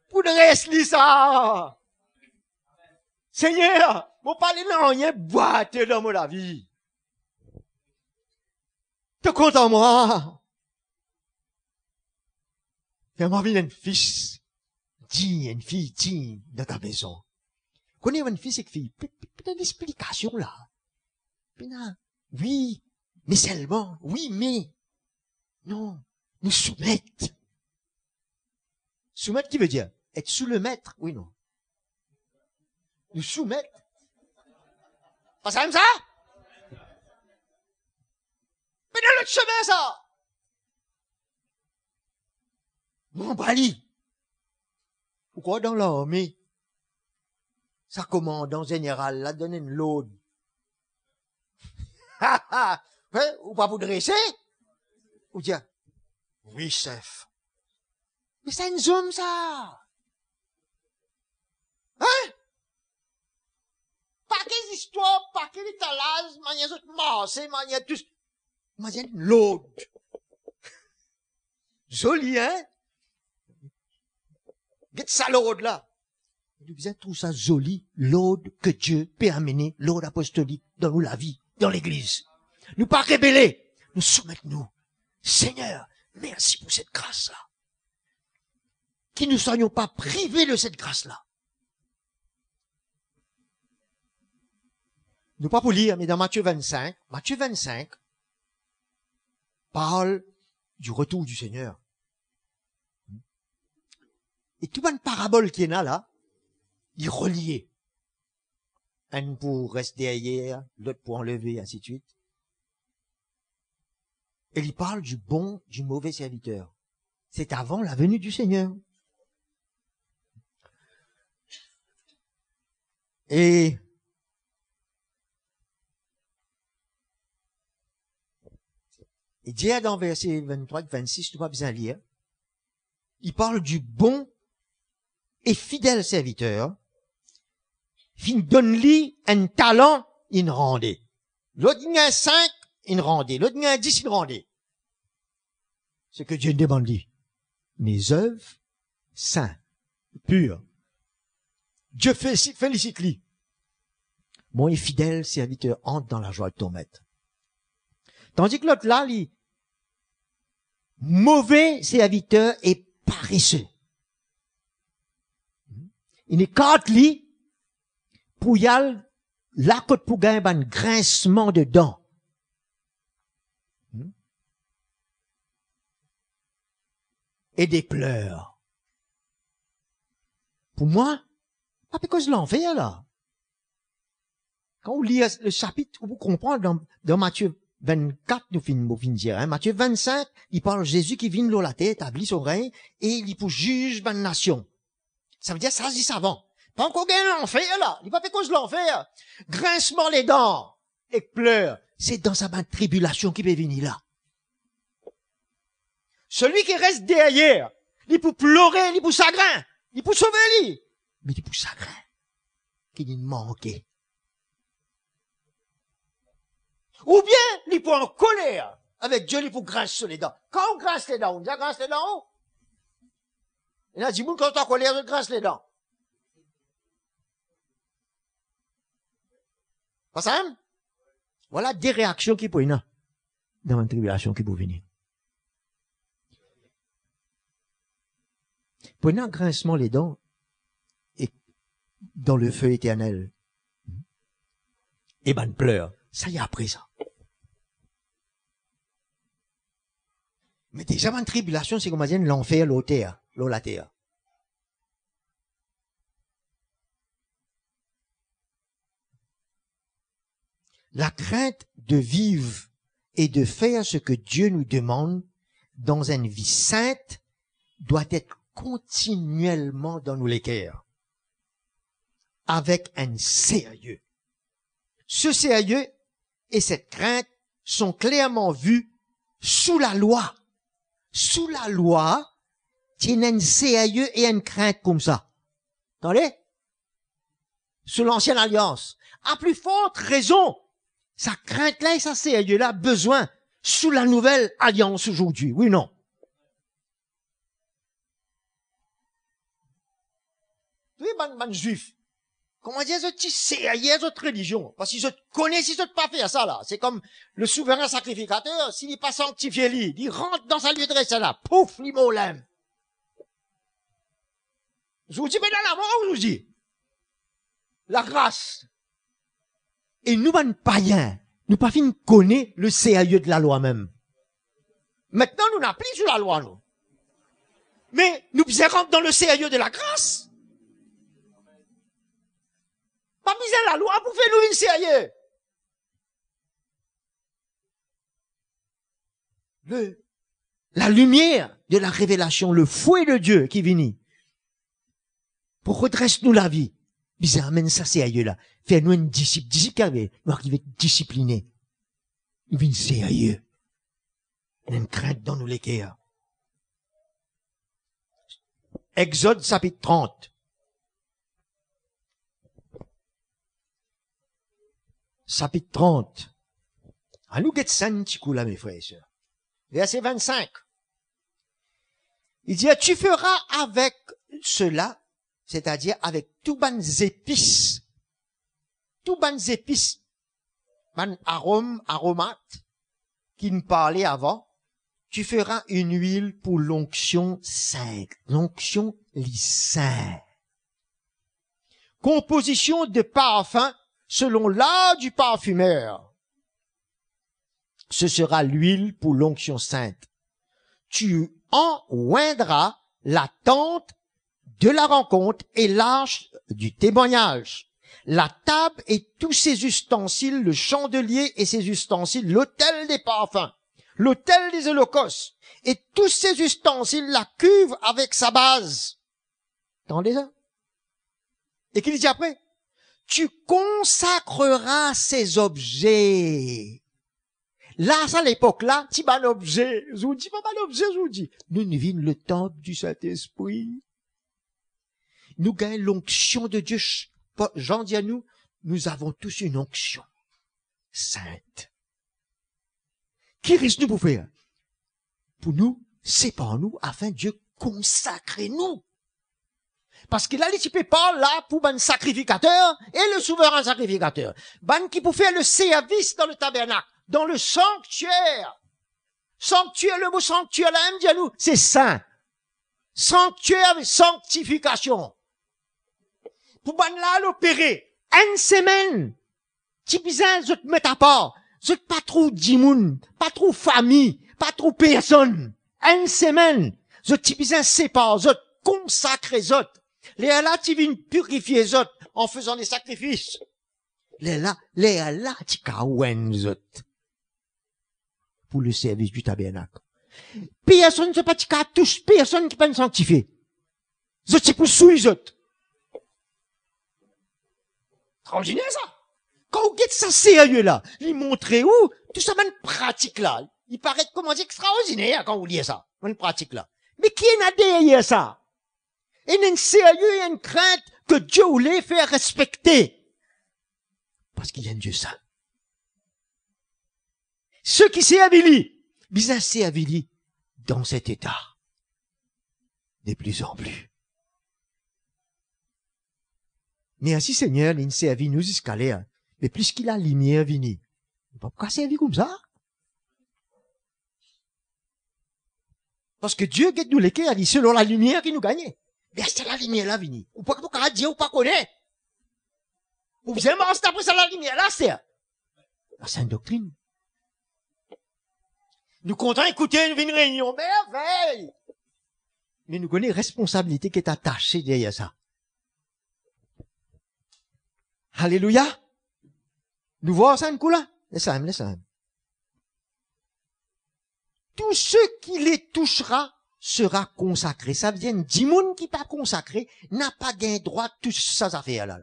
Pour dresse li ça. Seigneur, mon parler non, rien boite dans mon vie. T'es content, moi? Fais-moi venir un fils digne, une fille digne dans ta maison. Connais un fils et une fille, peut-être une explication là. Oui, mais seulement, oui, mais. Non, nous soumettre. Soumettre qui veut dire? Être sous le maître? Oui, non. Nous soumettre. Pas ça comme ça? Mais dans l'autre chemin, ça! Mon bali. Pourquoi dans l'armée, sa commandant général l'a donné une load? Ouais, ou pas vous dresser? Ou dire, oui, chef. Mais c'est une zone, ça. Hein? Pas quelle histoire, pas quelle étalage, manière de marcher, manière tout. Manière une load. Joli, hein? Get ça l'ode là. Vous êtes tout ça joli, l'ode que Dieu peut amener, l'ode apostolique dans la vie, dans l'église. Nous pas rébeller, nous soumettons-nous. Seigneur, merci pour cette grâce-là. Qui ne soyons pas privés de cette grâce-là. Nous pas pour lire, mais dans Matthieu 25 parle du retour du Seigneur. Et toute une parabole qui est là, il relié. Un pour rester derrière, l'autre pour enlever, ainsi de suite. Et il parle du bon, du mauvais serviteur. C'est avant la venue du Seigneur. Et Dieu dans verset 23 26, tu n'as pas besoin de lire. Il parle du bon et fidèle serviteur, il donne-lui un talent, il rendait. L'autre, il a 5, il rendait. L'autre, il a 10, il rendait. C'est que Dieu demande lui. Mes œuvres, saints, purs. Dieu félicite lui. Bon et fidèle serviteur entre dans la joie de ton maître. Tandis que l'autre là, lui, mauvais serviteur et paresseux. Il est quatre lits pour y aller, la côte pour gagner un grincement de dents. Et des pleurs. Pour moi, pas parce que l'enfer là. Quand vous lisez le chapitre, vous comprenez dans Matthieu 24, nous finissons dire, hein. Matthieu 25, il parle de Jésus qui vient de la terre, établit son règne, et il pour juge une nation. Ça veut dire, ça se dit savant. Pas encore gagné l'enfer, là. Il pas fait cause de l'enfer. Grincement les dents. Et pleure. C'est dans sa bonne tribulation qui peut venir là. Celui qui reste derrière, il peut pleurer, il peut chagrin. Il peut sauver lui. Mais il peut chagrin. Qu'il manquait. Ou bien, il peut en colère. Avec Dieu, il peut grincer les dents. Quand on grince les dents, on dit grince les dents. Il y a dit, quand on est en colère, on grince les dents. Pas ça, hein? Voilà des réactions qui peuvent venir dans une tribulation qui peut venir. Prenez un grincement les dents et dans le feu éternel. Et ben, pleure. Ça y est après ça. Mais déjà, une tribulation, c'est comme on dit l'enfer, l'auteur, la terre. La crainte de vivre et de faire ce que Dieu nous demande dans une vie sainte doit être continuellement dans nos cœurs. Avec un sérieux. Ce sérieux et cette crainte sont clairement vus sous la loi. Sous la loi, il y a un sérieux et une crainte comme ça. Attendez? Sous l'ancienne alliance. À plus forte raison, sa crainte-là et sa sérieux-là, besoin sous la nouvelle alliance aujourd'hui. Oui, non? Oui, ban juif. Comment dire, ce sérieux, votre religion? Parce qu'ils connaissent, ils ne pas faire ça, là. C'est comme le souverain sacrificateur, s'il n'est pas sanctifié, il rentre dans sa lieu de reste, là. Pouf, l'imolème. Je vous dis, mais dans la mort, je vous dis. La grâce. Et nous, ben, païens, nous pas fin connaître le sérieux de la loi même. Maintenant, nous n'avons plus sur la loi, nous. Mais, nous faisons rentrer dans le sérieux de la grâce. Pas besoin de la loi pour faire nous une sérieux. La lumière de la révélation, le fouet de Dieu qui vient. Pour redresser nous la vie. Bizarre, amène ça sérieux là. Fais-nous une discipline, nous arriver disciplinés. Nous venons sérieux. Il y a une crainte dans nous les cœurs. Exode chapitre 30. Chapitre 30. À nous guette ça un petit coup là, mes frères et sœurs. Verset 25. Il dit, tu feras avec cela, c'est-à-dire avec tout ban épices, ban aromates, qui nous parlait avant, tu feras une huile pour l'onction sainte. L'onction sainte. Composition de parfum selon l'art du parfumeur. Ce sera l'huile pour l'onction sainte. Tu en oindras la tente de la rencontre et l'arche du témoignage, la table et tous ses ustensiles, le chandelier et ses ustensiles, l'autel des parfums, l'autel des holocaustes, et tous ses ustensiles, la cuve avec sa base. Entendez ça? Et qu'il dit après? Tu consacreras ces objets. Là, ça, à l'époque-là, tu ban objet. Je vous dis, pas ban objet, je vous dis. Nous vîmes le temple du Saint-Esprit. Nous gagnons l'onction de Dieu. Jean dit à nous, nous avons tous une onction sainte. Qui risque-nous pour faire? Pour nous, séparons-nous afin que Dieu consacre nous. Parce qu'il a les types pas là pour ban sacrificateur et le souverain sacrificateur. Ban qui pour faire le service dans le tabernacle, dans le sanctuaire. Sanctuaire, le mot sanctuaire là, dit à nous, c'est saint. Sanctuaire et sanctification. Pour ban là l'opérer. Une semaine. Ti bizarre, je te mets à part. Je te pas trop d'imoun, pas trop famille, pas trop personne. Une semaine. Je te bizarre sépare, je te consacre les autres. Les là, tu viens purifier les autres en faisant des sacrifices. Les là, tu kaouen les autres. Pour le service du tabernacle. Personne ne se pas touche, personne qui peut me sanctifier. Je te pour sous les autres. Extraordinaire, ça. Quand vous êtes ça sérieux, là, il montre où, tout ça, une pratique, là. Il paraît, comment dire, extraordinaire, quand vous lisez ça. Une pratique, là. Mais qui est là derrière ça? Il y a une sérieux et une crainte que Dieu voulait faire respecter. Parce qu'il y a un Dieu saint. Ceux qui servent, bien servent dans cet état. De plus en plus. Mais ainsi, Seigneur, il servit nous jusqu'à l'air. Mais puisqu'il a la lumière venue, il ne peut pas servir comme ça. Parce que Dieu guette nous les cœurs, il dit, selon la lumière qui nous gagne. Mais c'est la lumière là, venue. Ou pas dire, ou pas connaître. Ou vous aimez rester après ça, la lumière là, c'est la sainte doctrine. Nous comptons écouter une réunion, merveille. Mais nous connaissons responsabilité qui est attachée derrière ça. Alléluia. Nous voyons ça un coup là. Laissez-moi. Tout ce qui les touchera sera consacré. Ça veut dire, 10 moun qui pas consacré n'a pas gain droit de tout ça affaire là.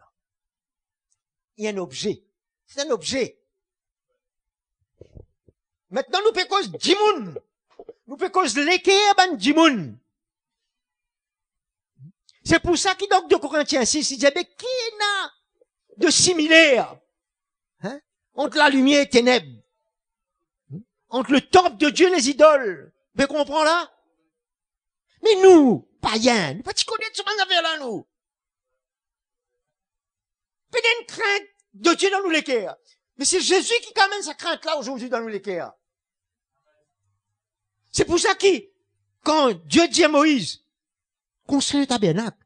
Il y a un objet. C'est un objet. Maintenant, nous faisons cause d'imoun. Nous faisons cause l'équerre ban d'imoun. C'est pour ça qu'il dans 2 Corinthiens 6, il dit, mais qui n'a de similaire, hein, entre la lumière et les ténèbres, entre le temple de Dieu et les idoles. Vous comprenez là? Mais nous, païens, nous pas connaître ce qu'on avait là, nous. Peut-être une crainte de Dieu dans nous l'équerre. Mais c'est Jésus qui amène sa crainte là aujourd'hui dans nous l'équerre. C'est pour ça que, quand Dieu dit à Moïse, construire le tabernacle,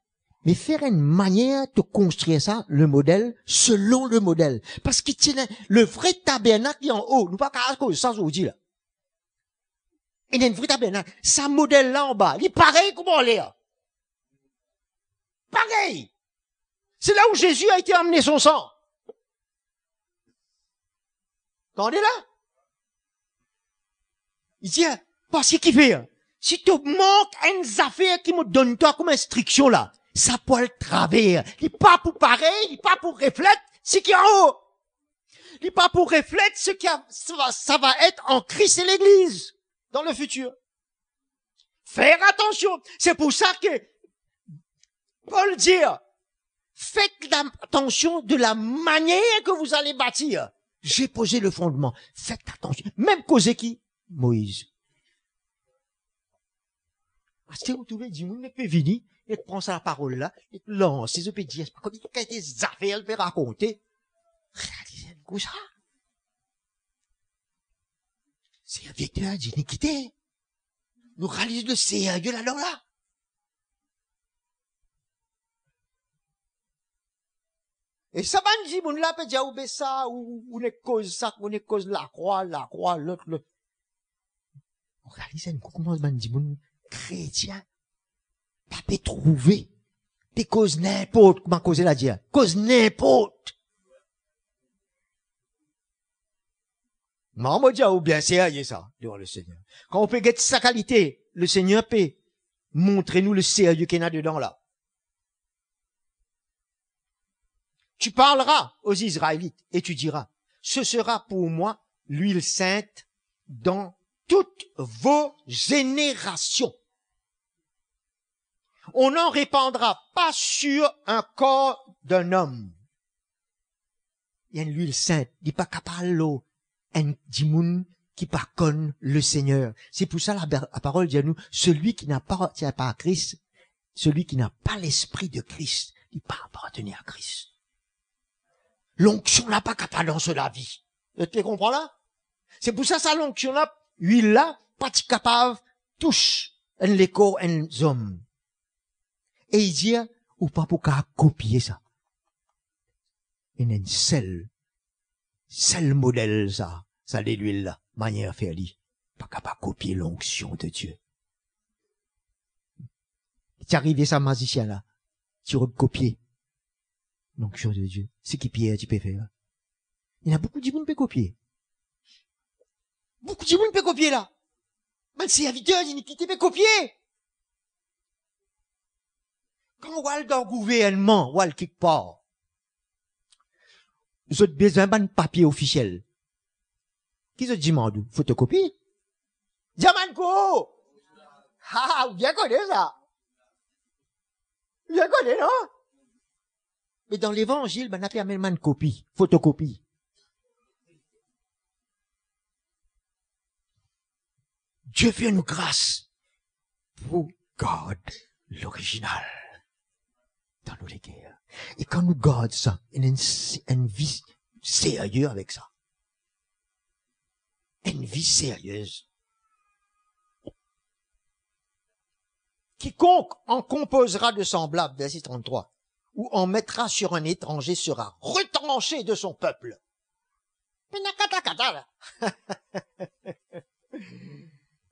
mais faire une manière de construire ça, le modèle, selon le modèle. Parce qu'il tient le vrai tabernacle est en haut. Nous pas qu'à cause ça, je vous dis là. Il y a un vrai tabernacle. Ça modèle là en bas. Il est pareil comme on l'est. Pareil. C'est là où Jésus a été amené son sang. Attendez là? Il dit, parce qu'il fait, si tu manques une affaire qui me donne toi comme instruction là, ça peut le travers. Il n'est pas pour pareil, il n'est pas pour refléter ce qui est en haut. Il n'est pas pour refléter ce qui ça va être en Christ et l'Église dans le futur. Faire attention. C'est pour ça que Paul dit, faites attention de la manière que vous allez bâtir. J'ai posé le fondement. Faites attention. Même causé qui? Moïse. Parce que vous trouvez, dis-moi, ne peut venir, et prend sa parole là, et lance, et peut dire, c'est pas comme il y a des affaires, elle peut raconter. Réalisez comme ça. C'est un vecteur d'iniquité. Nous réalisons le sérieux là-dedans là. Et ça va dire, on l'a peut dire, ou ça, ou ne cause ça, ou ne cause la croix, l'autre, le. On réalise comment on dit, mon chrétien, pas peut trouver des causes n'importe, comment causer la dire, cause n'importe. Maman dit, ou bien sérieux ça, devant le Seigneur. Quand on peut guetter sa qualité, le Seigneur peut montrer nous le sérieux qu'il y a dedans là. Tu parleras aux Israélites et tu diras, ce sera pour moi l'huile sainte dans toutes vos générations. On n'en répandra pas sur un corps d'un homme. Il y a une huile sainte, il n'est pas capable l'eau. Un dimoun qui pas conne le Seigneur. C'est pour ça la parole dit à nous, celui qui n'a pas à Christ, celui qui n'a pas l'esprit de Christ, il pas appartenir à Christ. L'onction n'a pas capable dans la vie. Tu comprends là? C'est pour ça l'onction là, huile là, pas capable, touche un l'écho, un homme. Et il dit, ou pas pour qu'à copier ça. Il y a une seul modèle ça de l'huile là, manière à faire lui. Pas capable de copier l'onction de Dieu. C'est arrivé ça, magicien là. Tu recopier l'onction de Dieu. C'est qui Pierre, tu peux faire. Il y en a beaucoup de gens qui peuvent copier. Beaucoup de gens qui peuvent copier là. Même si serviteur d'iniquité peut copier. Quand on va dans le gouvernement, on va quelque part, vous avez besoin d'un papier officiel. Qui se demande? Photocopie? Diamanco! Ah, vous bien connaissez ça? Vous bien connaissez, non? Mais dans l'évangile, on a fait une copie, photocopie. Dieu fait une grâce pour garder l'original dans nos guerres. Et quand nous gardons ça, il y a une vie sérieuse avec ça. Une vie sérieuse. Quiconque en composera de semblable, verset 33, ou en mettra sur un étranger sera retranché de son peuple.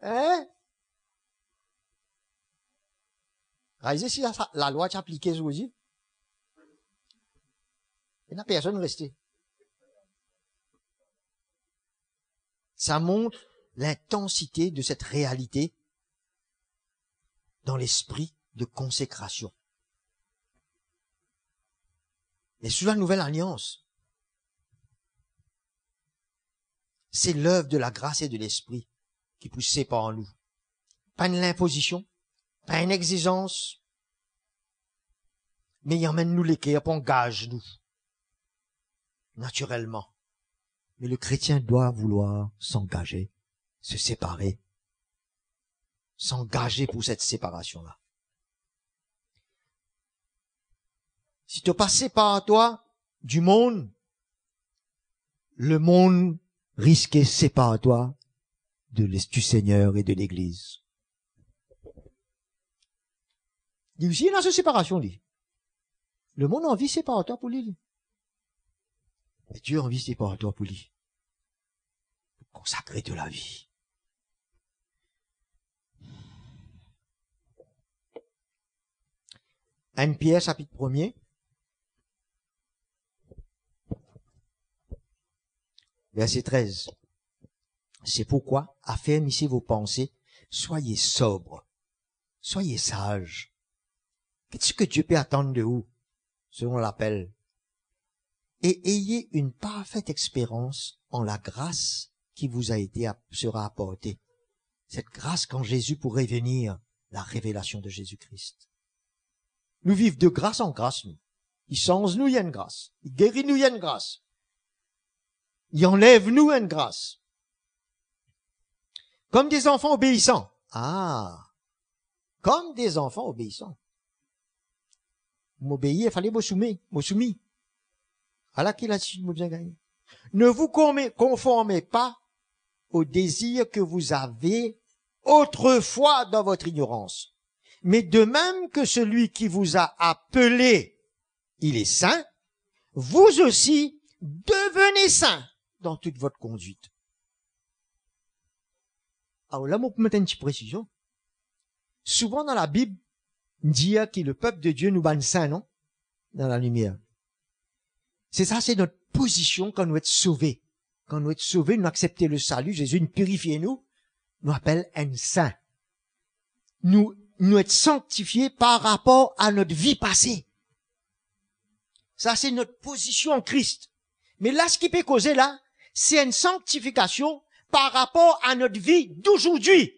Hein? Réalisez si la loi est appliquée aujourd'hui. Il n'y a personne resté. Ça montre l'intensité de cette réalité dans l'esprit de consécration. Mais sous la nouvelle alliance, C'est l'œuvre de la grâce et de l'esprit qui pousse séparent nous. Pas une imposition, pas une exigence, mais il emmène nous l'équerre, on gage nous. Naturellement. Mais le chrétien doit vouloir s'engager, se séparer, s'engager pour cette séparation-là. Si tu passes par toi du monde, le monde risque sépare toi du Seigneur et de l'Église. Il y a aussi dans cette séparation, lui. Le monde a envie de séparer toi pour lui. Mais Dieu a envie de séparer toi pour lui. Pour consacrer de la vie. 1 Pierre, chapitre 1er. Verset 13. C'est pourquoi, affermissez vos pensées, soyez sobres, soyez sages. Qu'est-ce que Dieu peut attendre de vous, selon l'appel? Et ayez une parfaite expérience en la grâce qui vous a été, sera apportée. Cette grâce quand Jésus pourrait venir, la révélation de Jésus-Christ. Nous vivons de grâce en grâce, nous. Il change nous, il y a une grâce. Il guérit nous, il y a une grâce. Il enlève nous une grâce. Comme des enfants obéissants. Ah! Comme des enfants obéissants. M'obéir, il fallait m'soumis. Alors qu'il a dit, bien gagné. Ne vous conformez pas au désir que vous avez autrefois dans votre ignorance. Mais de même que celui qui vous a appelé, il est saint, vous aussi devenez saints dans toute votre conduite. Alors là, on peut mettre une petite précision. Souvent dans la Bible, on dit que le peuple de Dieu nous banne saint, non? Dans la lumière. C'est ça, c'est notre position quand nous sommes sauvés. Quand nous sommes sauvés, nous acceptons le salut, Jésus nous purifie nous appelle un saint. Nous être sanctifiés par rapport à notre vie passée. Ça, c'est notre position en Christ. Mais là, ce qui peut causer là, c'est une sanctification par rapport à notre vie d'aujourd'hui.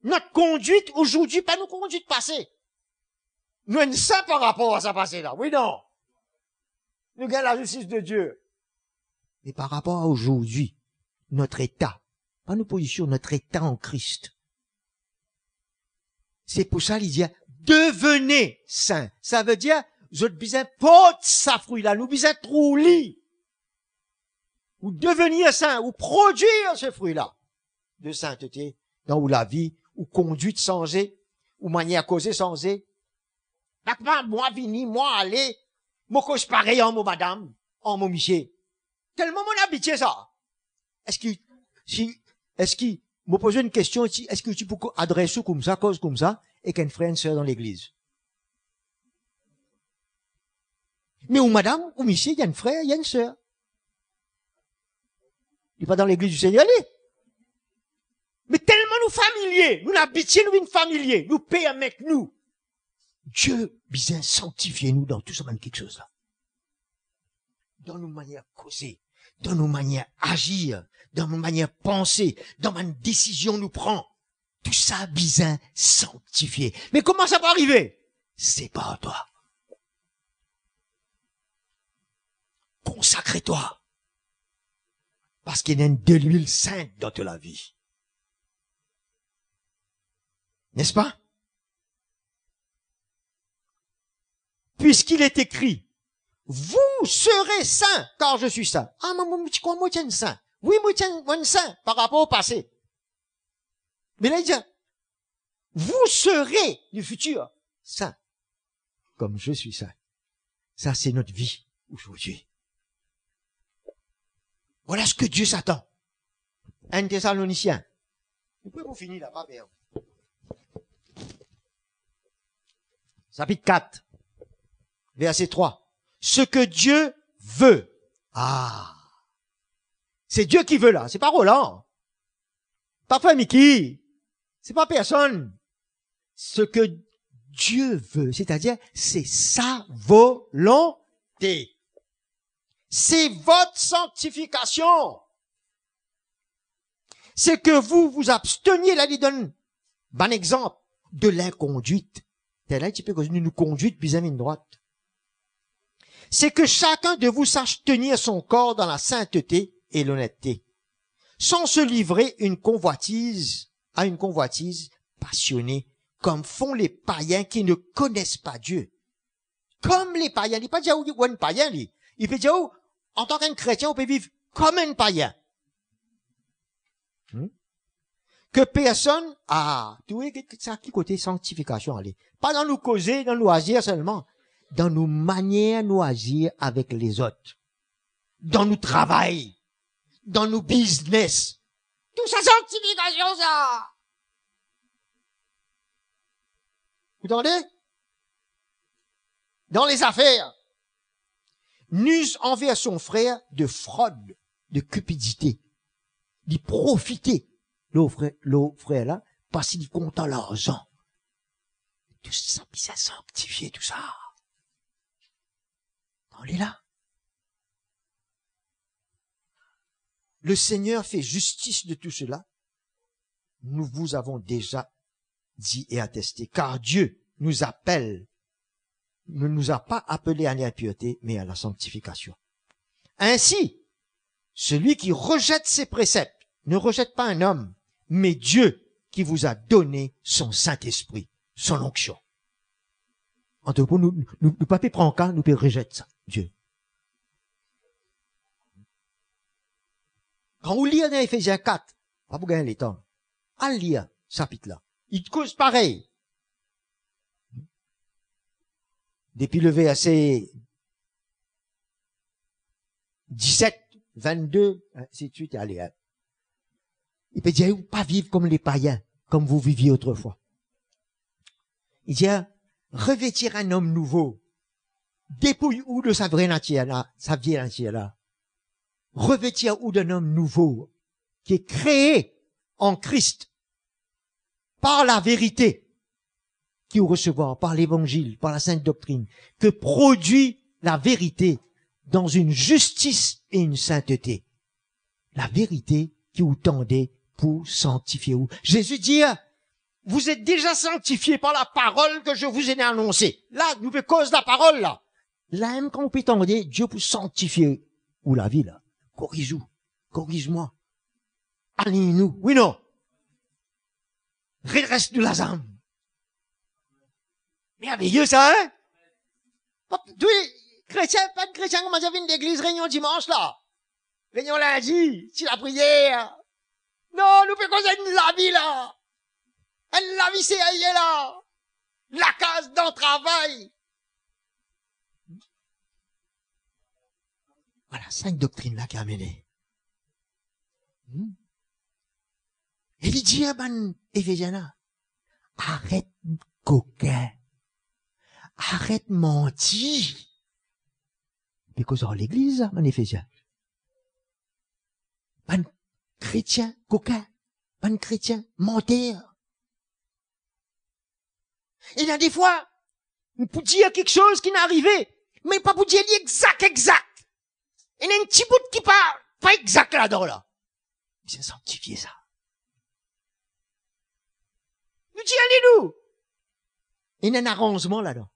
Notre conduite aujourd'hui, pas nos conduites passées. Nous sommes saints par rapport à ça passé là. Oui, non. Nous gagnons la justice de Dieu. Mais par rapport à aujourd'hui, notre état, pas nos positions, notre état en Christ. C'est pour ça qu'il dit, devenez saints. Ça veut dire, vous êtes besoin porter sa fruit là, nous besoin trouver. Ou devenir saint, ou produire ce fruit-là de sainteté, dans où la vie, ou conduite changée, ou manière causée changée. D'accord, moi vini, moi aller, moi cause pareil en mon madame, en mon monsieur. Tellement mon habitué ça. Est-ce qu'il me pose une question ici, est-ce que tu peux adresser comme ça, cause comme ça, et qu'un frère et une sœur dans l'église? Mais ou madame, ou monsieur, il y a un frère, il y a une sœur. Il n'est pas dans l'église du Seigneur, allez. Mais tellement nous familiers, nous l'habitués, nous familiers, nous permettons nous. Dieu, bien sanctifiez nous dans tout ça, même quelque chose là. Dans nos manières causer, dans nos manières agir, dans nos manières penser, dans nos décisions nous prend. Tout ça, bien sanctifié. Mais comment ça peut arriver? C'est pas à toi. Consacre-toi. Parce qu'il y a de l'huile sainte dans toute la vie. N'est-ce pas? Puisqu'il est écrit, vous serez saints, car je suis saint. Ah, maman, tu crois, moi, tiens, saint. Oui, moi, tiens, saint, par rapport au passé. Mais là, il dit, vous serez, du futur, saint, comme je suis saint. Ça, c'est notre vie, aujourd'hui. Voilà ce que Dieu s'attend. 1 Thessaloniciens. Vous pouvez vous finir là, pas bien. Chapitre 4, verset 3. Ce que Dieu veut. Ah. C'est Dieu qui veut là. C'est pas Roland. Pas frère Mickey. C'est pas personne. Ce que Dieu veut. C'est-à-dire, c'est sa volonté. C'est votre sanctification. c'est que vous vous absteniez, là, il donne, bon exemple, de l'inconduite. C'est là, tu peux nous conduire puis une droite. C'est que chacun de vous sache tenir son corps dans la sainteté et l'honnêteté, sans se livrer à une convoitise passionnée, comme font les païens qui ne connaissent pas Dieu. Comme les païens. Il ne peut pas dire où un païen, lui. Il peut dire où, en tant qu'un chrétien, on peut vivre comme un païen. Que personne, tu vois, ça, qui côté sanctification, allez. Pas dans nous causer, dans nous agir seulement. Dans nos manières, nous agir avec les autres. Dans nos travail. Dans nos business. Tout ça, sanctification, ça. Vous entendez? Dans les affaires. N'use envers son frère de fraude, de cupidité. D'y profiter. L'autre frère là, parce qu'il compte l'argent. Tout ça, puis ça sanctifié, tout ça. On est là. Le Seigneur fait justice de tout cela. Nous vous avons déjà dit et attesté, car Dieu nous appelle, ne nous a pas appelés à l'impureté, mais à la sanctification. Ainsi, celui qui rejette ses préceptes ne rejette pas un homme, mais Dieu qui vous a donné son Saint-Esprit, son onction. En tout cas, nous pas prendre cas, nous rejeter ça, Dieu. Quand on lit dans Ephésiens 4, pas pour gagner les temps, à lire, chapitre là, il cause pareil. Depuis le verset 17, 22, ainsi de suite, allez, il peut dire, pas vivre comme les païens, comme vous viviez autrefois. Il dit, revêtir un homme nouveau, dépouille ou de sa vraie nature là, sa vieille nature là. Revêtir ou d'un homme nouveau, qui est créé en Christ, par la vérité, qui vous recevoir, par l'évangile, par la sainte doctrine, que produit la vérité dans une justice et une sainteté. La vérité qui vous tendait pour sanctifier vous. Jésus dit, vous êtes déjà sanctifiés par la parole que je vous ai annoncée. Là, nous fait cause de la parole, là. Là, même quand on peut tendre, Dieu pour sanctifier ou la vie, là. Corrige-nous. Corrige-moi. Aligne-nous. Oui, non. Redresse-nous la âme. Merveilleux, ça, hein? Chrétien, pas de chrétien, comment ça vient d'église, réunion dimanche, là? Réunion lundi, c'est la prière. Non, nous faisons la vie, là. La vie, c'est ailleurs, là. La case dans le travail. Voilà, 5 doctrines là qui a amené. Et il dit à Ben Ephésiens, arrête coquin, arrête mentir. Mais cause dans l'église, Ben Éphésiens. Ben chrétien coquin, ben chrétien menteur. Et là des fois, pour dire quelque chose qui n'est arrivé, mais pas pour dire exact. Il y a un petit bout qui parle, pas exact là-dedans, là. C'est sanctifié, ça. Nous disons, allez-nous. Il y a un arrangement là-dedans.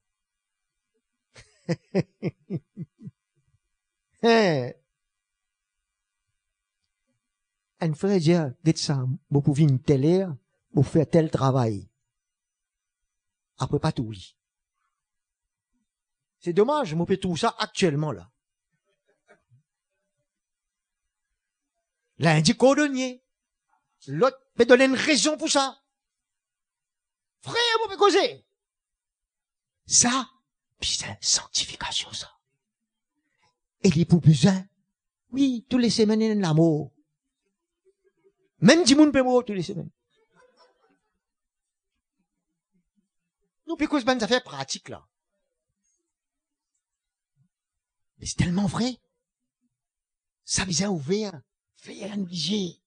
Un frère dit, dites ça, vous pouvez une telle heure, vous faire tel travail. Après, pas tout, oui. C'est dommage, je peux tout ça actuellement, là. L'un dit cordonnier. L'autre peut donner une raison pour ça. Frère, vous pouvez causer. Ça, putain, sanctification, ça. Et les pour besoin. Oui, tous les semaines, il y a l'amour. Même du monde peut mourir tous les semaines. Nous, puis cause bonnes affaires pratiques, là. Mais c'est tellement vrai. Ça vient ouvert. Faire un léger.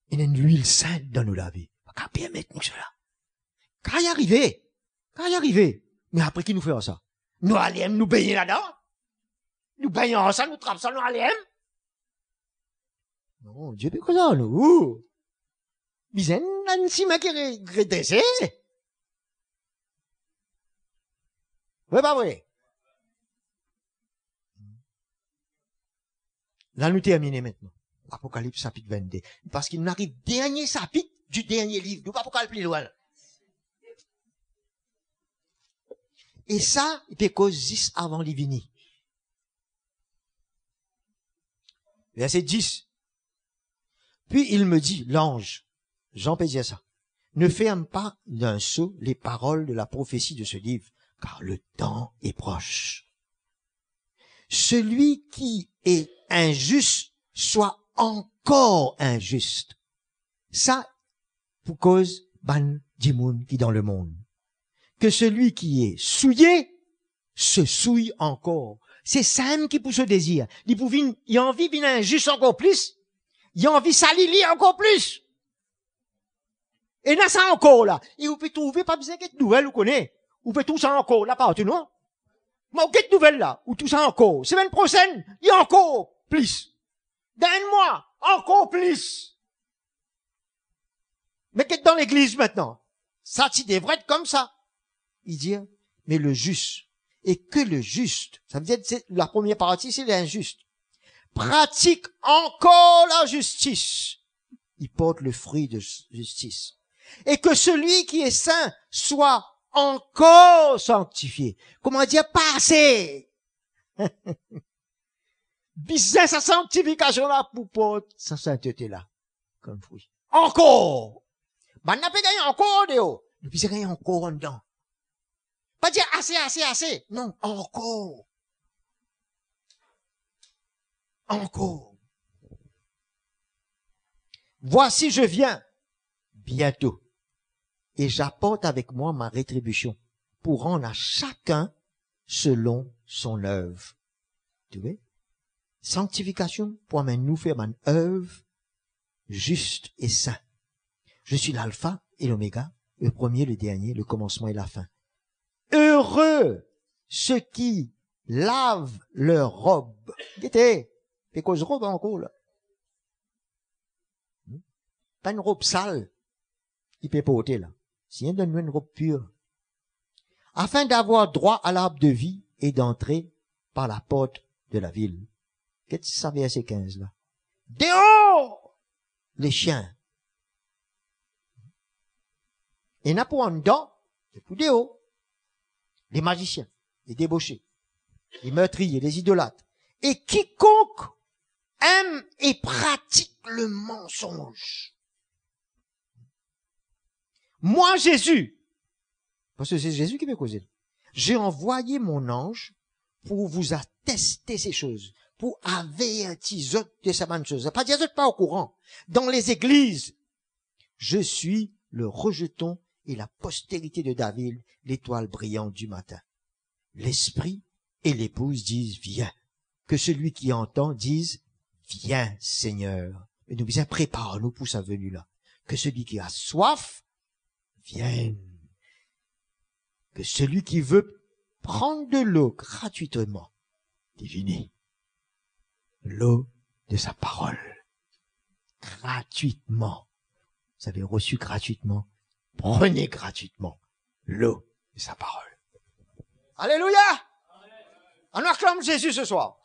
Il y a une huile sainte dans nous laver. Pas permettre nous cela. Quand y arriver. Mais après qui nous fait ça? Nous allons nous baigner là-dedans. Nous baignons ça, nous trappons ça, nous allons. Non, Dieu peut que ça, nous. Bizen, Nancy m'a qui redressé. Ouais, pas vrai. Là, nous terminons maintenant. Apocalypse chapitre 22. Parce qu'il nous arrive dernier chapitre du dernier livre. Nous pas Apocalypse plus loin. Et ça, il peut cause 10 avant l'ivini. Verset 10. Puis il me dit, l'ange, Jean peut dire ça, ne ferme pas d'un sceau les paroles de la prophétie de ce livre, car le temps est proche. Celui qui est injuste soit encore injuste. Ça, pour cause ban dimoun qui dans le monde. Que celui qui est souillé se souille encore. C'est ça qui pousse au désir. Il a envie d'une injuste encore plus. Il a envie salili encore plus. Et là, ça encore, là. Et vous pouvez trouver, pas besoin de nouvelles, vous connaissez. Vous pouvez tout ça encore, là, partout, non? Mais quelle nouvelle, là? Ou tout ça encore. Semaine prochaine, il y a encore plus. Dans un mois, encore plus. Mais qu'est-ce dans l'église maintenant? Ça, tu devrait être comme ça. Il dit, mais le juste. Et que le juste, ça veut dire, la première partie, c'est l'injuste. Pratique encore la justice. Il porte le fruit de justice. Et que celui qui est saint soit encore sanctifié. Comment dire, pas assez. Bizarre sa sanctification là pour porter sa sainteté là. Comme fruit. Encore. Ben, n'a pas gagné encore, Déo. Et puis, c'est gagné encore en dedans. Pas dire assez, assez, assez. Non, encore. Encore. Voici, je viens bientôt. Et j'apporte avec moi ma rétribution pour rendre à chacun selon son œuvre. Tu vois? Sanctification pour amener nous faire une œuvre juste et saint. Je suis l'alpha et l'oméga, le premier, le dernier, le commencement et la fin. Heureux ceux qui lavent leur robe. Guettez, c'est cause robe encore là. Pas une robe sale, il peut porter là. Si il donne une robe pure. Afin d'avoir droit à l'arbre de vie et d'entrer par la porte de la ville. Qu'est-ce que ça verset 15 là? Dehors! Les chiens. Et n'a pas en dedans, c'est pour dehors. Les magiciens, les débauchés, les meurtriers, les idolâtres. Et quiconque aime et pratique le mensonge. Moi, Jésus, parce que c'est Jésus qui veut causer, j'ai envoyé mon ange pour vous attester ces choses, pour avertir autres de ces bonnes choses. Pas dire autres pas au courant. Dans les églises, je suis le rejeton et la postérité de David, l'étoile brillante du matin. L'esprit et l'épouse disent, viens. Que celui qui entend dise, viens, Seigneur. Et nous disons, prépare-nous pour sa venue là. Que celui qui a soif, vienne. Que celui qui veut prendre de l'eau gratuitement, diviner. L'eau de sa parole. Gratuitement. Vous avez reçu gratuitement. Prenez gratuitement l'eau de sa parole. Alléluia! On acclame Jésus ce soir.